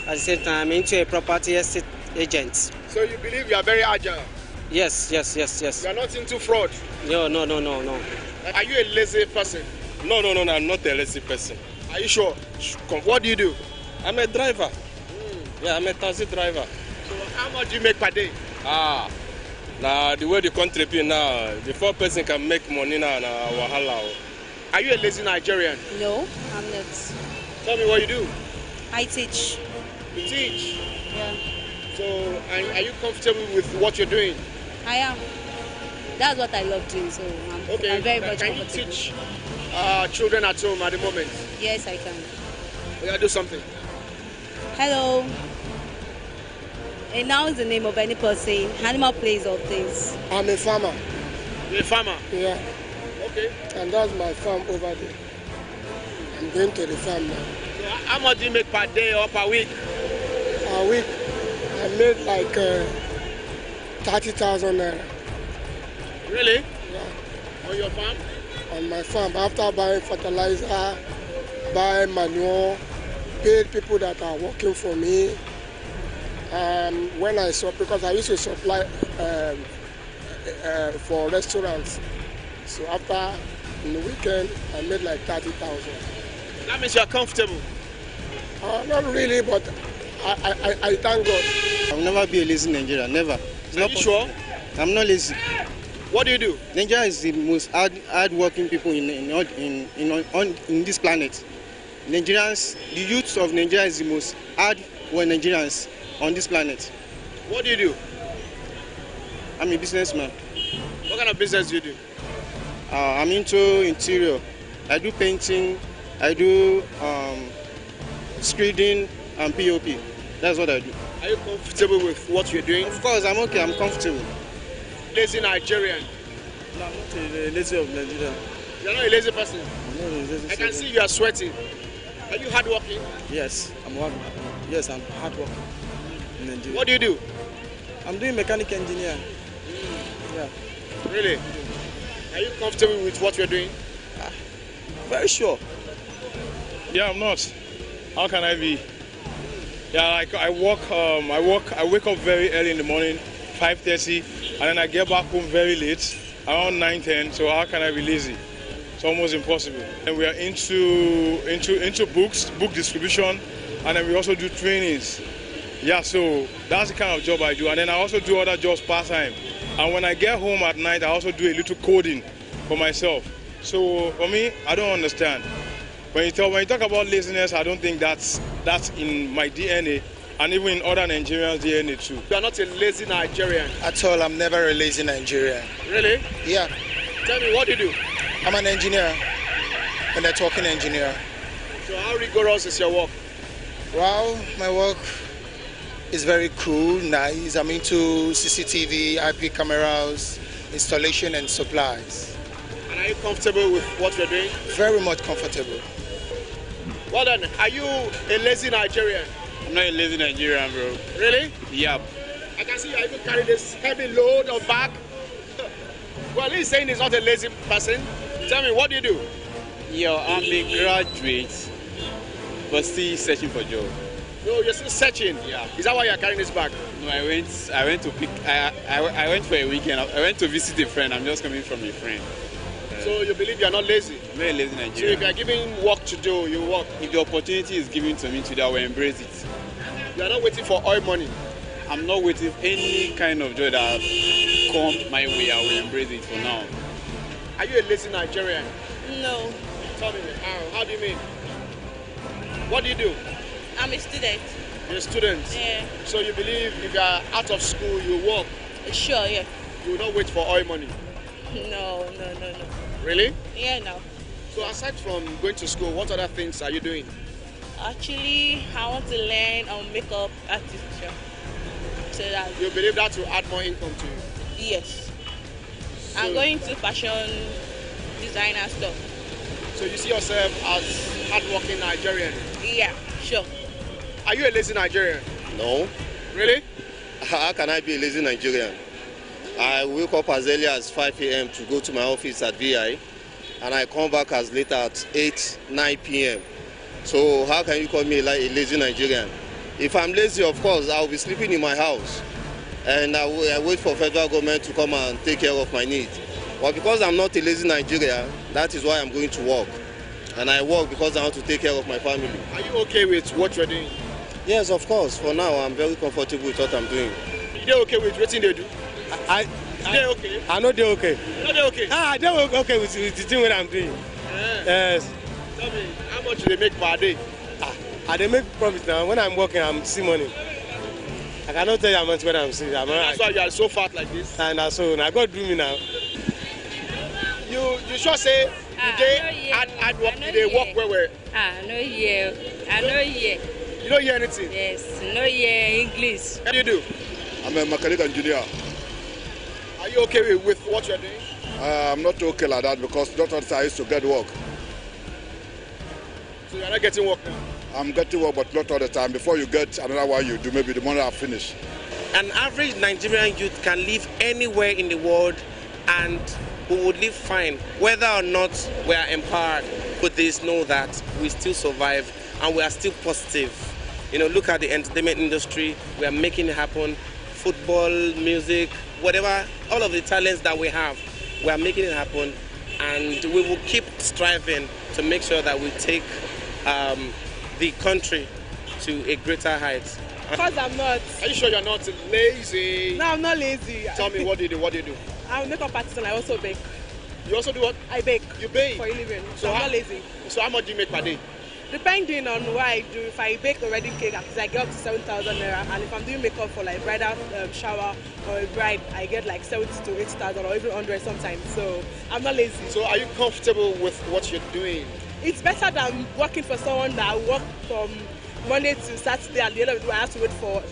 At the same time, I'm into a property estate agent. So you believe you are very agile? Yes. You are not into fraud? No. Are you a lazy person? No, I'm not a lazy person. Are you sure? What do you do? I'm a driver. Yeah, I'm a taxi driver. So how much do you make per day? Now the way the country be now, the 4 person can make money now, wahala. Are you a lazy Nigerian? No, I'm not. Tell me what you do. I teach. You teach? Yeah. So, are you comfortable with what you're doing? I am. That's what I love doing, so I'm very much comfortable. Can you teach children at home at the moment? Yes, I can. We gotta do something. Hello. Announce the name of any person, animal, place, or things. I'm a farmer. You're a farmer? Yeah. Okay. And that's my farm over there. I'm going to the farm now. So how much do you make per day or per week? Per week, I made like 30,000 naira. Really? Yeah. On your farm? On my farm. After buying fertilizer, buying manure, paid people that are working for me. When I saw, because I used to supply for restaurants. So after, in the weekend, I made like 30,000. That means you're comfortable? Not really, but I thank God. I'll never be a lazy Nigerian, never. Are you sure? I'm not lazy. What do you do? Nigeria is the most hard-working people in this planet. Nigerians, the youth of Nigeria is the most hard-working Nigerians on this planet. What do you do? I'm a businessman. What kind of business do you do? I'm into interior. I do painting, I do screeding and POP. That's what I do. Are you comfortable with what you're doing? Of course, I'm okay. I'm comfortable. Lazy Nigerian. No, I'm not a lazy of Nigeria. You're not a lazy person. I'm not a lazy. I can see you are sweating. Are you hardworking? Yes, I'm hardworking in Nigeria. What do you do? I'm doing mechanic engineer. Yeah. Really? Are you comfortable with what you're doing? Very sure. Yeah, I'm not. How can I be? Yeah, like I wake up very early in the morning, 5:30, and then I get back home very late, around 9:10. So how can I be lazy? It's almost impossible. And we are into books, book distribution, and then we also do trainings. Yeah, so that's the kind of job I do. And then I also do other jobs part-time. And when I get home at night, I also do a little coding for myself. So for me, I don't understand. When you talk about laziness, I don't think that's in my DNA, and even in other Nigerians' DNA too. You are not a lazy Nigerian. At all, I'm never a lazy Nigerian. Really? Yeah. Tell me, what do you do? I'm an engineer, a networking engineer. So how rigorous is your work? Well, my work is very cool, nice. I'm into CCTV, IP cameras, installation and supplies. And are you comfortable with what you're doing? Very much comfortable. Well done. Are you a lazy Nigerian? I'm not a lazy Nigerian, bro. Really? Yep. I can see you even carry this heavy load of bag. Well, he's saying he's not a lazy person. Tell me, what do you do? Yo, I'm a graduate, but still searching for a job. No, you're still searching? Yeah. Is that why you're carrying this bag? No, I went to pick, I went for a weekend. I went to visit a friend. I'm just coming from a friend. So you believe you're not lazy? I'm not a lazy So Nigerian. if you're given work to do, you work. If the opportunity is given to me today, I will embrace it. You're not waiting for oil money? I'm not waiting for any kind of joy that come my way. I will embrace it for now. Are you a lazy Nigerian? No. Tell me, how do you mean? What do you do? I'm a student. You're a student? Yeah. So you believe if you're out of school, you work? Sure, yeah. You will not wait for oil money? No. Really? Yeah, no. So aside from going to school, what other things are you doing? Actually, I want to learn makeup artistry. So that. You believe that will add more income to you? Yes. I'm going to fashion designer stuff. So you see yourself as hardworking Nigerian? Yeah, sure. Are you a lazy Nigerian? No. Really? How can I be a lazy Nigerian? I wake up as early as 5 a.m. to go to my office at VI, and I come back as late as 9 p.m. So how can you call me like a lazy Nigerian? If I'm lazy, of course, I'll be sleeping in my house, and I wait for federal government to come and take care of my needs. But because I'm not a lazy Nigerian, that is why I'm going to work. And I work because I want to take care of my family. Are you okay with what you're doing? Yes, of course. For now, I'm very comfortable with what I'm doing. You're okay with what they do? They're okay? I know they're okay. No, they're okay? They're okay with the thing that I'm doing. Yes. Tell me, how much do they make per day? They make profit now. When I'm working, I'm see money. I cannot tell you how much when I'm seeing. That's why you are so fat like this? And so now God do me now. You sure say they add work, they work where? No hear. I no hear. You don't hear anything? Yes, no hear English. What do you do? I'm a mechanic engineer. Are you okay with what you're doing? I'm not okay like that because not all the time I used to get work. So you're not getting work now? I'm getting work, but not all the time. Before you get another one you do, maybe the money I finish. An average Nigerian youth can live anywhere in the world and we would live fine, whether or not we are empowered. But please know that we still survive and we are still positive. You know, look at the entertainment industry. We are making it happen. Football, music, whatever, all of the talents that we have, we are making it happen. And we will keep striving to make sure that we take the country to a greater height. Because I'm not. Are you sure you're not lazy? No, I'm not lazy. Tell me, what do you do? What do you do? I'm a makeup artist and I also bake. You also do what? I bake. You bake? For a living. So I'm not lazy. So how much do you make per day? Depending on what I do, if I bake a wedding cake, I get up to 7,000 naira, and if I'm doing makeup for like bridal shower or a bride, I get like 70 to 80,000 or even 100 sometimes. So I'm not lazy. So are you comfortable with what you're doing? It's better than working for someone that work from Monday to Saturday, and the end of the day I have to wait for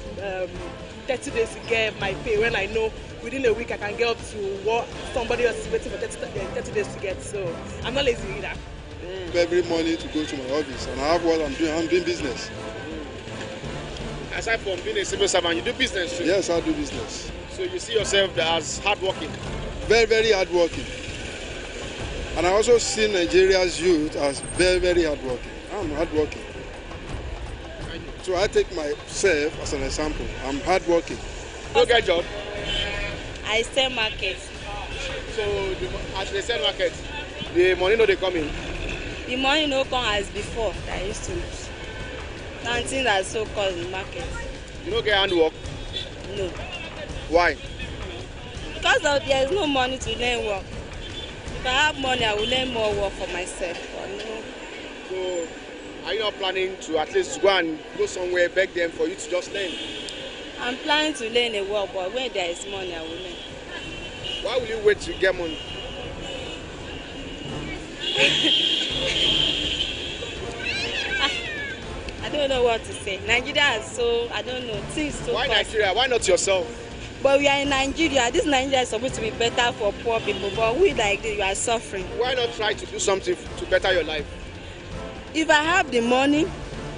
30 days to get my pay, when I know within a week I can get up to what somebody else is waiting for 30 days to get. So I'm not lazy either. Every morning to go to my office, and I have what I'm doing business. Aside from being a civil servant, you do business too? Yes, I do business. So you see yourself as hardworking? Very, very hardworking. And I also see Nigeria's youth as very, very hardworking. I'm hardworking. So I take myself as an example. I'm hardworking. You get job? I sell market. So as they sell market, the money no dey come in? The money no come as before that I used to. Something that's so called in market. You don't get handwork? No. Why? Because there is no money to learn work. If I have money, I will learn more work for myself. But no. So are you not planning to at least go somewhere, beg them for you to just learn? I'm planning to learn a work, but when there is money, I will learn. Why will you wait to get money? I don't know what to say. Nigeria is so, I don't know, things so. Why Nigeria? Why not yourself? But we are in Nigeria. This Nigeria is supposed to be better for poor people, but we like this, you are suffering. Why not try to do something to better your life? If I have the money,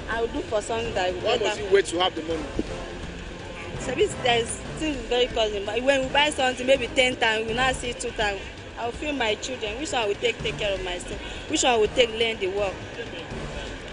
I will do for something that will better. Why must you wait to have the money? So there's things very costly. When we buy something, maybe 10 times, we now see 2 times. I will feel my children. Which one will take care of myself? Which one will learn the work?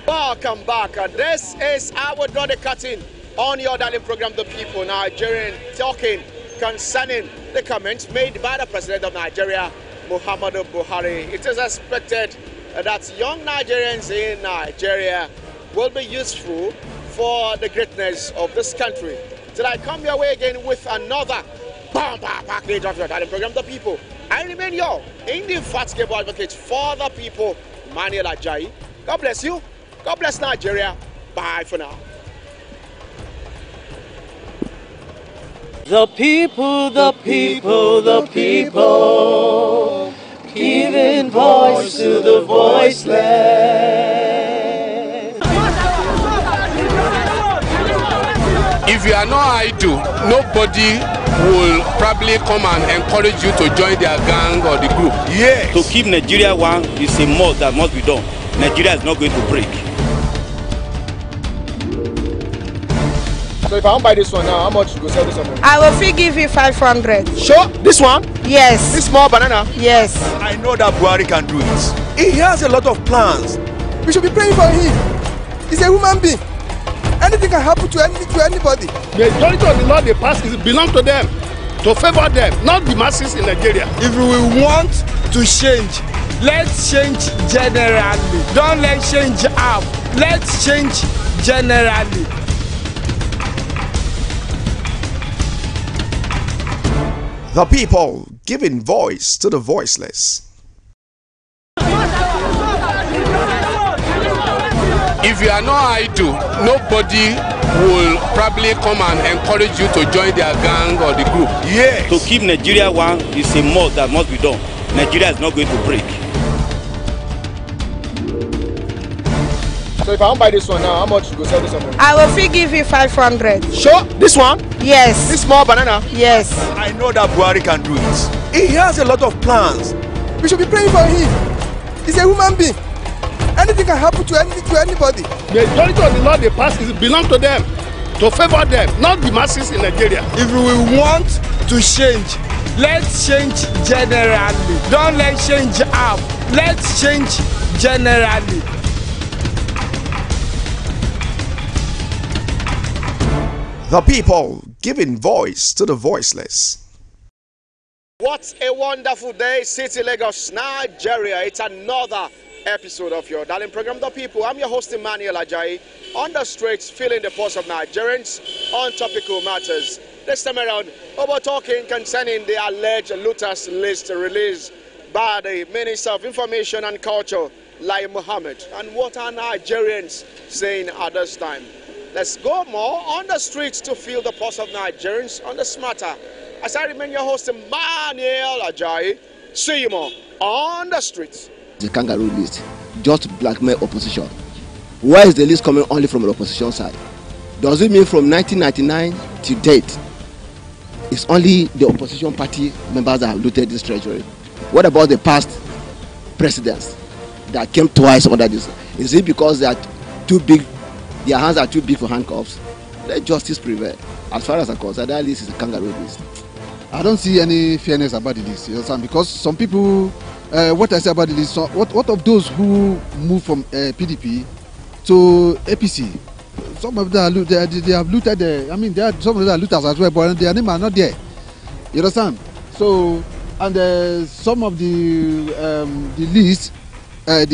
Welcome back. This is our draw the curtain on your darling program, The People Nigerian, talking concerning the comments made by the President of Nigeria, Muhammadu Buhari. It is expected that young Nigerians in Nigeria will be useful for the greatness of this country. Till I come your way again with another bumper package of your darling program, The People. I remain your indefatigable advocate for the people, Manuel Ajayi. God bless you. God bless Nigeria. Bye for now. The people, the people, the people, giving voice to the voiceless. If you are not idle, nobody will probably come and encourage you to join their gang or the group. Yes. To keep Nigeria one is a must that must be done. Nigeria is not going to break. So if I want to buy this one now, how much you go sell this one? I will fee give you 500. Sure? This one? Yes. This small banana? Yes. I know that Buhari can do it. He has a lot of plans. We should be praying for him. He's a human being. Anything can happen to anybody. The majority of the law they pass belong to them, to favor them, not the masses in Nigeria. If we want to change, let's change generally. Don't let's change half. Let's change generally. The people giving voice to the voiceless. If you are not idle, nobody will probably come and encourage you to join their gang or the group. Yes. To keep Nigeria one is a must that must be done. Nigeria is not going to break. So if I want to buy this one now, how much you go sell this one? I will fee give you 500. Sure? This one? Yes. This small banana? Yes. I know that Buhari can do it. He has a lot of plans. We should be praying for him. He's a human being. Anything can happen to anybody. The majority of the law they pass belong to them, to favor them, not the masses in Nigeria. If we want to change, let's change generally. Don't let's change half. Let's change generally. The people giving voice to the voiceless. What a wonderful day, City Lagos, Nigeria. It's another episode of your darling program, The People. I'm your host, Emmanuel Ajayi, on the streets, feeling the pulse of Nigerians on topical matters. This time around, we're talking concerning the alleged looters list released by the Minister of Information and Culture, Lai Mohammed. And what are Nigerians saying at this time? Let's go more on the streets to feel the pulse of Nigerians on this matter. As I remain your host, Emmanuel Ajayi. See you more on the streets. The kangaroo list, just to blackmail opposition. Where is the list coming only from the opposition side? Does it mean from 1999 to date, it's only the opposition party members that have looted this treasury? What about the past presidents that came twice under this? Is it because they are too big, their hands are too big for handcuffs? Let justice prevail. As far as I'm concerned, that list is a kangaroo list. I don't see any fairness about the list, you understand? Because some people, what I say about the list, what of those who move from PDP to APC? Some of them they have looted. I mean, there are some of them are looters as well, but their name are not there. You understand? So, and some of the list, I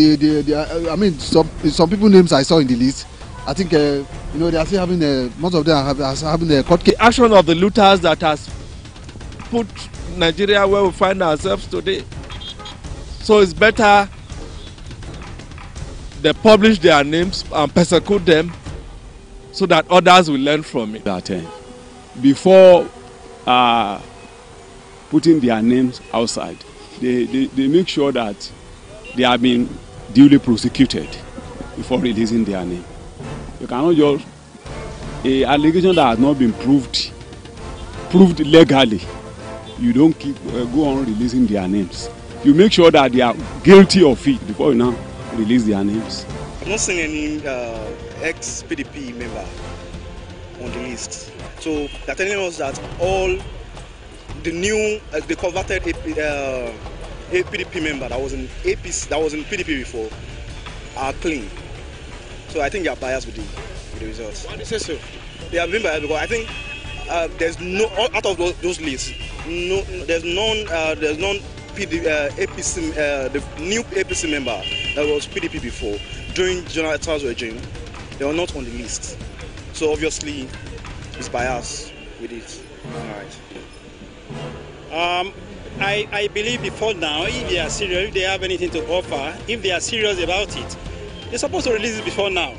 mean, some people names I saw in the list. I think they are still having most of them are having a court case. The action of the looters that has put Nigeria where we find ourselves today. So it's better they publish their names and persecute them so that others will learn from it. Before putting their names outside, they make sure that they have been duly prosecuted before releasing their name. You cannot just an allegation that has not been proved legally. You don't go on releasing their names. You make sure that they are guilty of it before you now release their names. I've not seen any ex-PDP member on the list. So they're telling us that all the new, the converted PDP member that was in APC, that was in PDP before, are clean. So I think they are biased with the results. Why do you say so? They have been biased because I think there's no, out of those lists, no, there's none APC, the new APC member that was PDP before during General Charles regime. They were not on the list, so obviously it's biased with it. All right. I believe before now, if they are serious, if they have anything to offer, if they are serious about it, they're supposed to release it before now.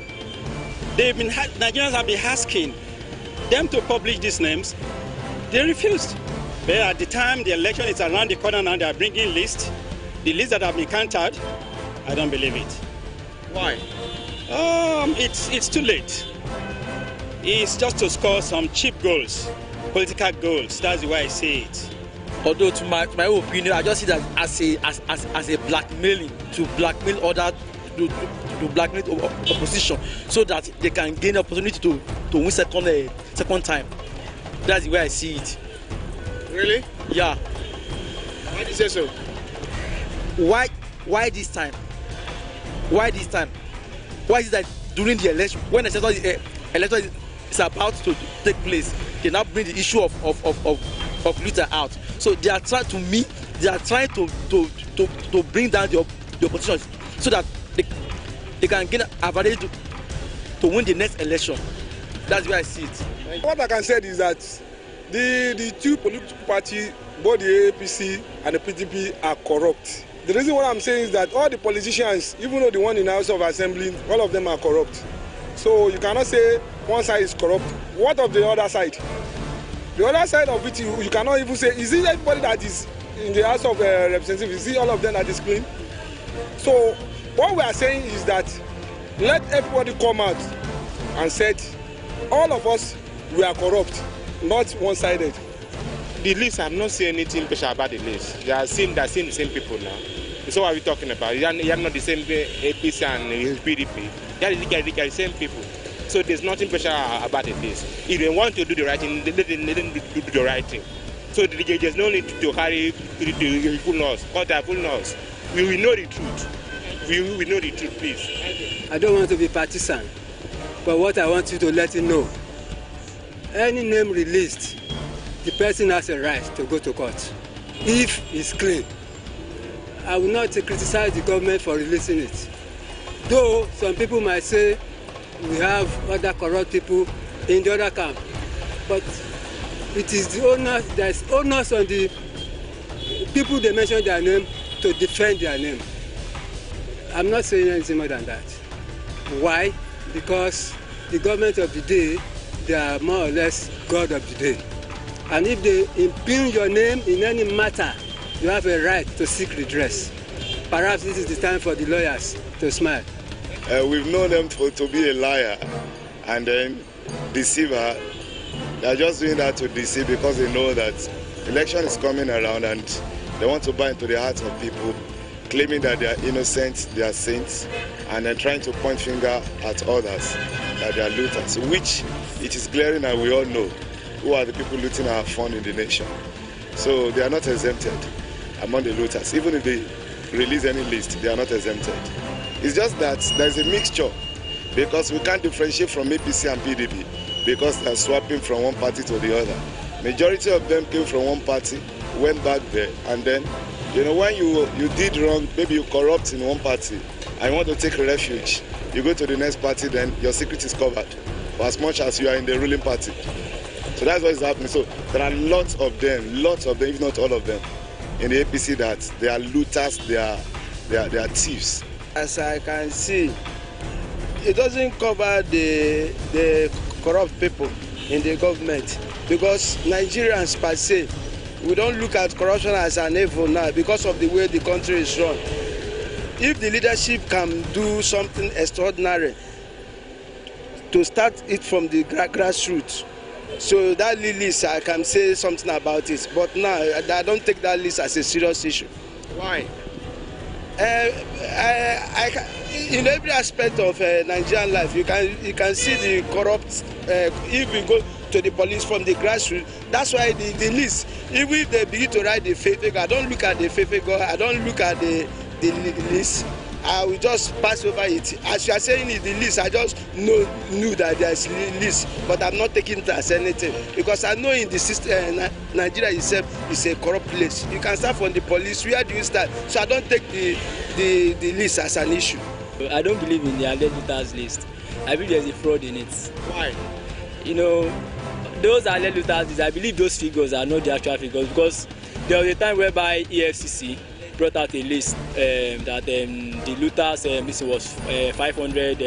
Nigerians have been asking them to publish these names. They refused. But at the time the election is around the corner now, they are bringing lists. The lists that have been counted, I don't believe it. Why? It's too late. It's just to score some cheap goals, political goals. That's the way I see it. Although to my own opinion, I just see that as a blackmailing, to blackmail others, to blackmail opposition, so that they can gain opportunity to win second time. That's the way I see it. Really? Yeah. Why do you say so? Why this time? Why this time? Why is it that during the election, when the election is about to take place, they now bring the issue of looter out? So they are trying to bring down the opposition so that they can gain advantage to win the next election. That's where I see it. What I can say is that the two political parties, both the APC and the PDP, are corrupt. The reason why I'm saying is that all the politicians, even though the one in the House of Assembly, all of them are corrupt. So you cannot say one side is corrupt. What of the other side? The other side of it, you cannot even say, is it everybody that is in the House of Representatives, is it all of them that is clean? So what we are saying is that let everybody come out and say, all of us, we are corrupt, not one-sided. The list, I'm not saying anything special about the list. They are seeing the same people now. So what are we talking about? You are not the same APC and PDP. They are the same people. So there's nothing special about the list. If they want to do the right thing, they do the right thing. So there's no need to carry the full us, cut our full us. We will know the truth. We know the truth, please. I don't want to be partisan, but what I want you to let you know, any name released, the person has a right to go to court if it's clean. I will not criticize the government for releasing it. Though some people might say we have other corrupt people in the other camp, but it is the owners, there's owners on the people they mention their name to defend their name. I'm not saying anything more than that. Why? Because the government of the day, they are more or less God of the day. And if they impugn your name in any matter, you have a right to seek redress. Perhaps this is the time for the lawyers to smile. We've known them to be a liar and then deceiver. They're just doing that to deceive because they know that election is coming around and they want to buy into the hearts of people, claiming that they are innocent, they are saints, and then trying to point finger at others that they are looters, which it is glaring and we all know who are the people looting our fund in the nation. So they are not exempted among the looters. Even if they release any list, they are not exempted. It's just that there's a mixture because we can't differentiate from APC and PDP because they're swapping from one party to the other. Majority of them came from one party, went back there, and then, you know, when you did wrong, maybe you corrupt in one party and you want to take refuge, you go to the next party, then your secret is covered for as much as you are in the ruling party. So that's what is happening. So there are lots of them, if not all of them, in the APC that they are looters, they are thieves. As I can see, it doesn't cover the corrupt people in the government because Nigerians per se, we don't look at corruption as an evil now because of the way the country is run. If the leadership can do something extraordinary to start it from the grassroots, so that list I can say something about it. But now I don't take that list as a serious issue. Why? In every aspect of Nigerian life, you can see the corrupt. If you go to the police from the grassroots, that's why the list. Even if they begin to write the fake, I don't look at the fake. I don't look at the list. I will just pass over it. As you are saying it, the list, I just knew that there's list, but I'm not taking it as anything because I know in the system, Nigeria itself is a corrupt place. You can start from the police. Where do you start? So I don't take the list as an issue. I don't believe in the alleged looters list. I believe there's a fraud in it. Why? You know, those alleged looters lists, I believe those figures are not the actual figures because there was a time whereby EFCC brought out a list that the looters this was 500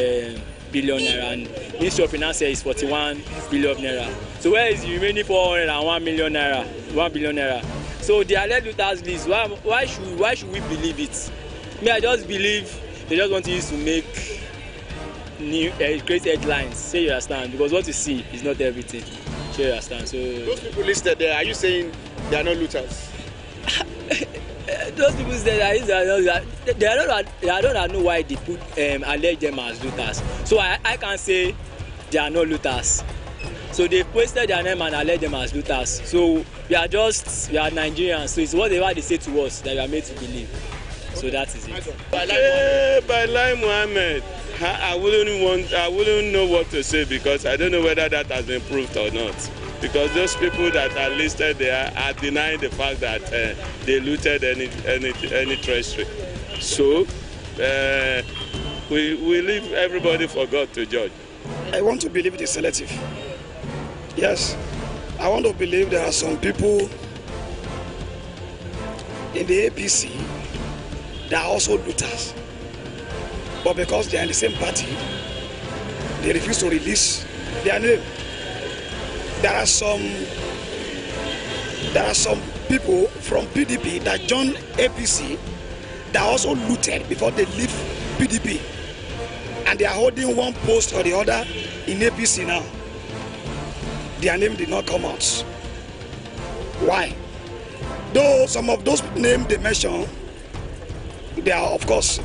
billion naira and Ministry of Finance is 41 billion naira. So where is the remaining 401 million naira, 1 billion naira? So the alleged looters list, why should we believe it? I just believe they just want to use to make new create headlines. Say you understand? Because what you see is not everything. Say you understand? So those people listed there, are you saying they are not looters? Those people say I don't know why they put allege them as looters. So I can say they are not looters. So they posted their name and alleged them as looters. So we are Nigerians. So it's whatever they say to us that we are made to believe. So that is it. By Lai Mohammed, I wouldn't know what to say because I don't know whether that has been proved or not. Because those people that are listed there are denying the fact that they looted any treasury. So we leave everybody for God to judge. I want to believe it is selective. Yes, I want to believe there are some people in the APC that are also looters. But because they are in the same party, they refuse to release their name. There are some people from PDP that joined APC that also looted before they leave PDP, and they are holding one post or the other in APC now. Their name did not come out. Why? Though some of those names they mention, they are, of course,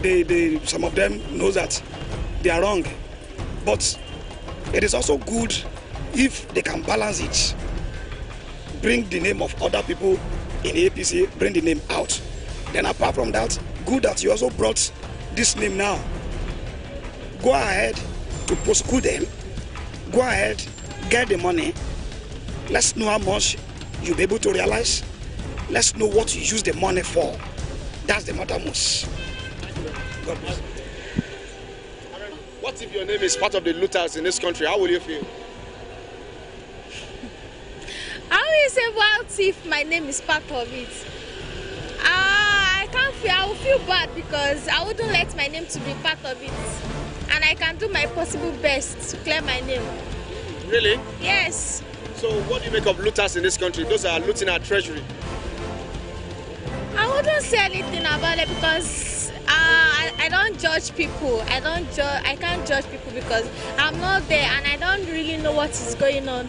some of them know that they are wrong, but it is also good if they can balance it, bring the name of other people in the APC, bring the name out. Then apart from that, good that you also brought this name now. Go ahead to prosecute them. Go ahead, get the money. Let's know how much you'll be able to realize. Let's know what you use the money for. That's the matter most. God bless. What if your name is part of the looters in this country? How will you feel? How will you say what if my name is part of it? I can't I will feel bad because I wouldn't let my name to be part of it. And I can do my possible best to clear my name. Really? Yes. So what do you make of looters in this country? Those are looting our treasury. I wouldn't say anything about it because I don't judge people. I can't judge people because I'm not there and I don't really know what is going on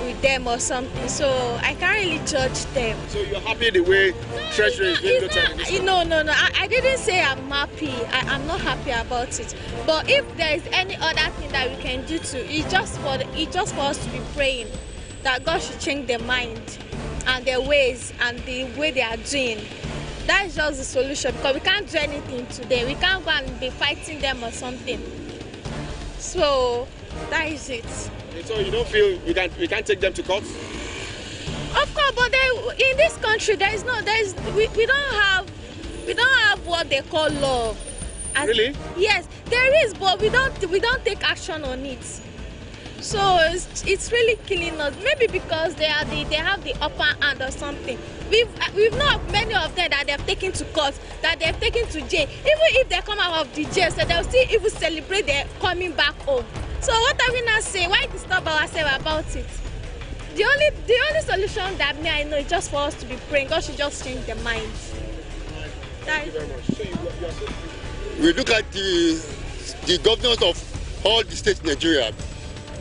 with them or something. So I can't really judge them. So you're happy the way treasury is being looted in this country? No. I didn't say I'm happy. I'm not happy about it. But if there is any other thing that we can do it's just for us to be praying that God should change their mind and their ways and the way they are doing. That is just the solution because we can't do anything today. We can't go and be fighting them or something. So that is it. So you don't feel we can't take them to court? Of course, but in this country we don't have what they call law. Really? Yes, there is, but we don't take action on it. So it's really killing us. Maybe because they have the upper hand or something. We've known many of them that they've taken to court, that they've taken to jail. Even if they come out of the jail, so they'll still even celebrate their coming back home. So what are we not saying? Why disturb ourselves about it? The only solution that I know is just for us to be praying. God should just change their minds. Thank you very much. We look at the governors of all the states in Nigeria.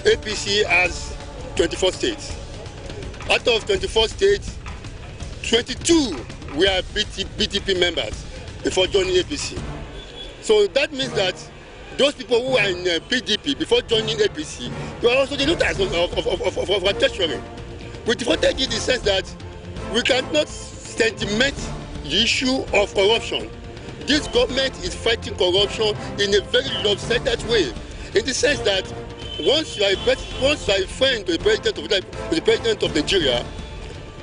APC has 24 states. Out of 24 states, 22 were PDP members before joining APC. So that means that those people who are in PDP before joining APC, they are also the looters of our treasury. We defended in the sense that we cannot sentiment the issue of corruption. This government is fighting corruption in a very lopsided way, in the sense that once you are a friend to the president of Nigeria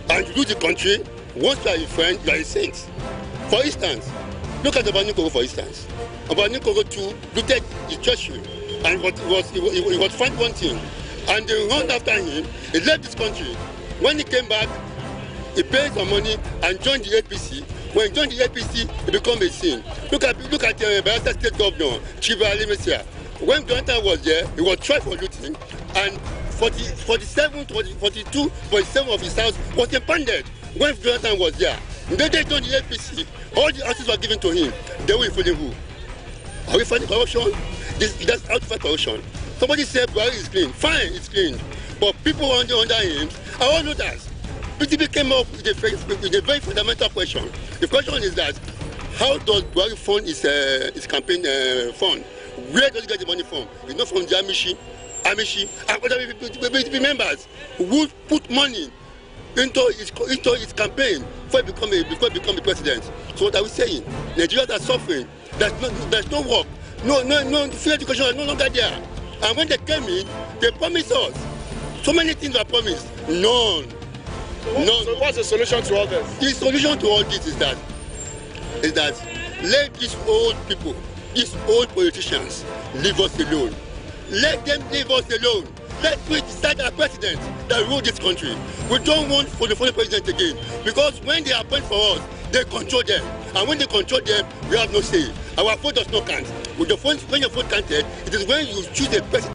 and you lose the country, once you are a friend, you are a saint. For instance, look at Obani Koro, for instance. Obani Koro too looted the treasury and he was found wanting. And they run after him. He left this country. When he came back, he paid some money and joined the APC. When he joined the APC, he became a saint. Look at Bayelsa State Governor, Chiba Alimesia. When Jonathan was there, he was tried for looting, and 47 of his house was impounded when Jonathan was there. Then they joined the APC. All the houses were given to him. They were fooling who? Are we fighting corruption? That's how to fight corruption. Somebody said Buhari is clean. Fine, it's clean. But people under him are all looters. PDP came up with a very fundamental question. The question is that how does Buhari fund his campaign fund? Where does he get the money from? It's not from the Amishi, and other PDP members who put money into his campaign before he become the president. So what are we saying? Nigerians are suffering. There's no work. No free education is no longer there. And when they came in, they promised us. So many things were promised. None. So what's the solution to all this? The solution to all this is that let these old people, these old politicians, leave us alone. Let them leave us alone. Let we decide our president that rule this country. We don't want for the foreign president again, because when they appoint for us, they control them. And when they control them, we have no say. Our vote does not count. When your vote counted, it is when you choose a president.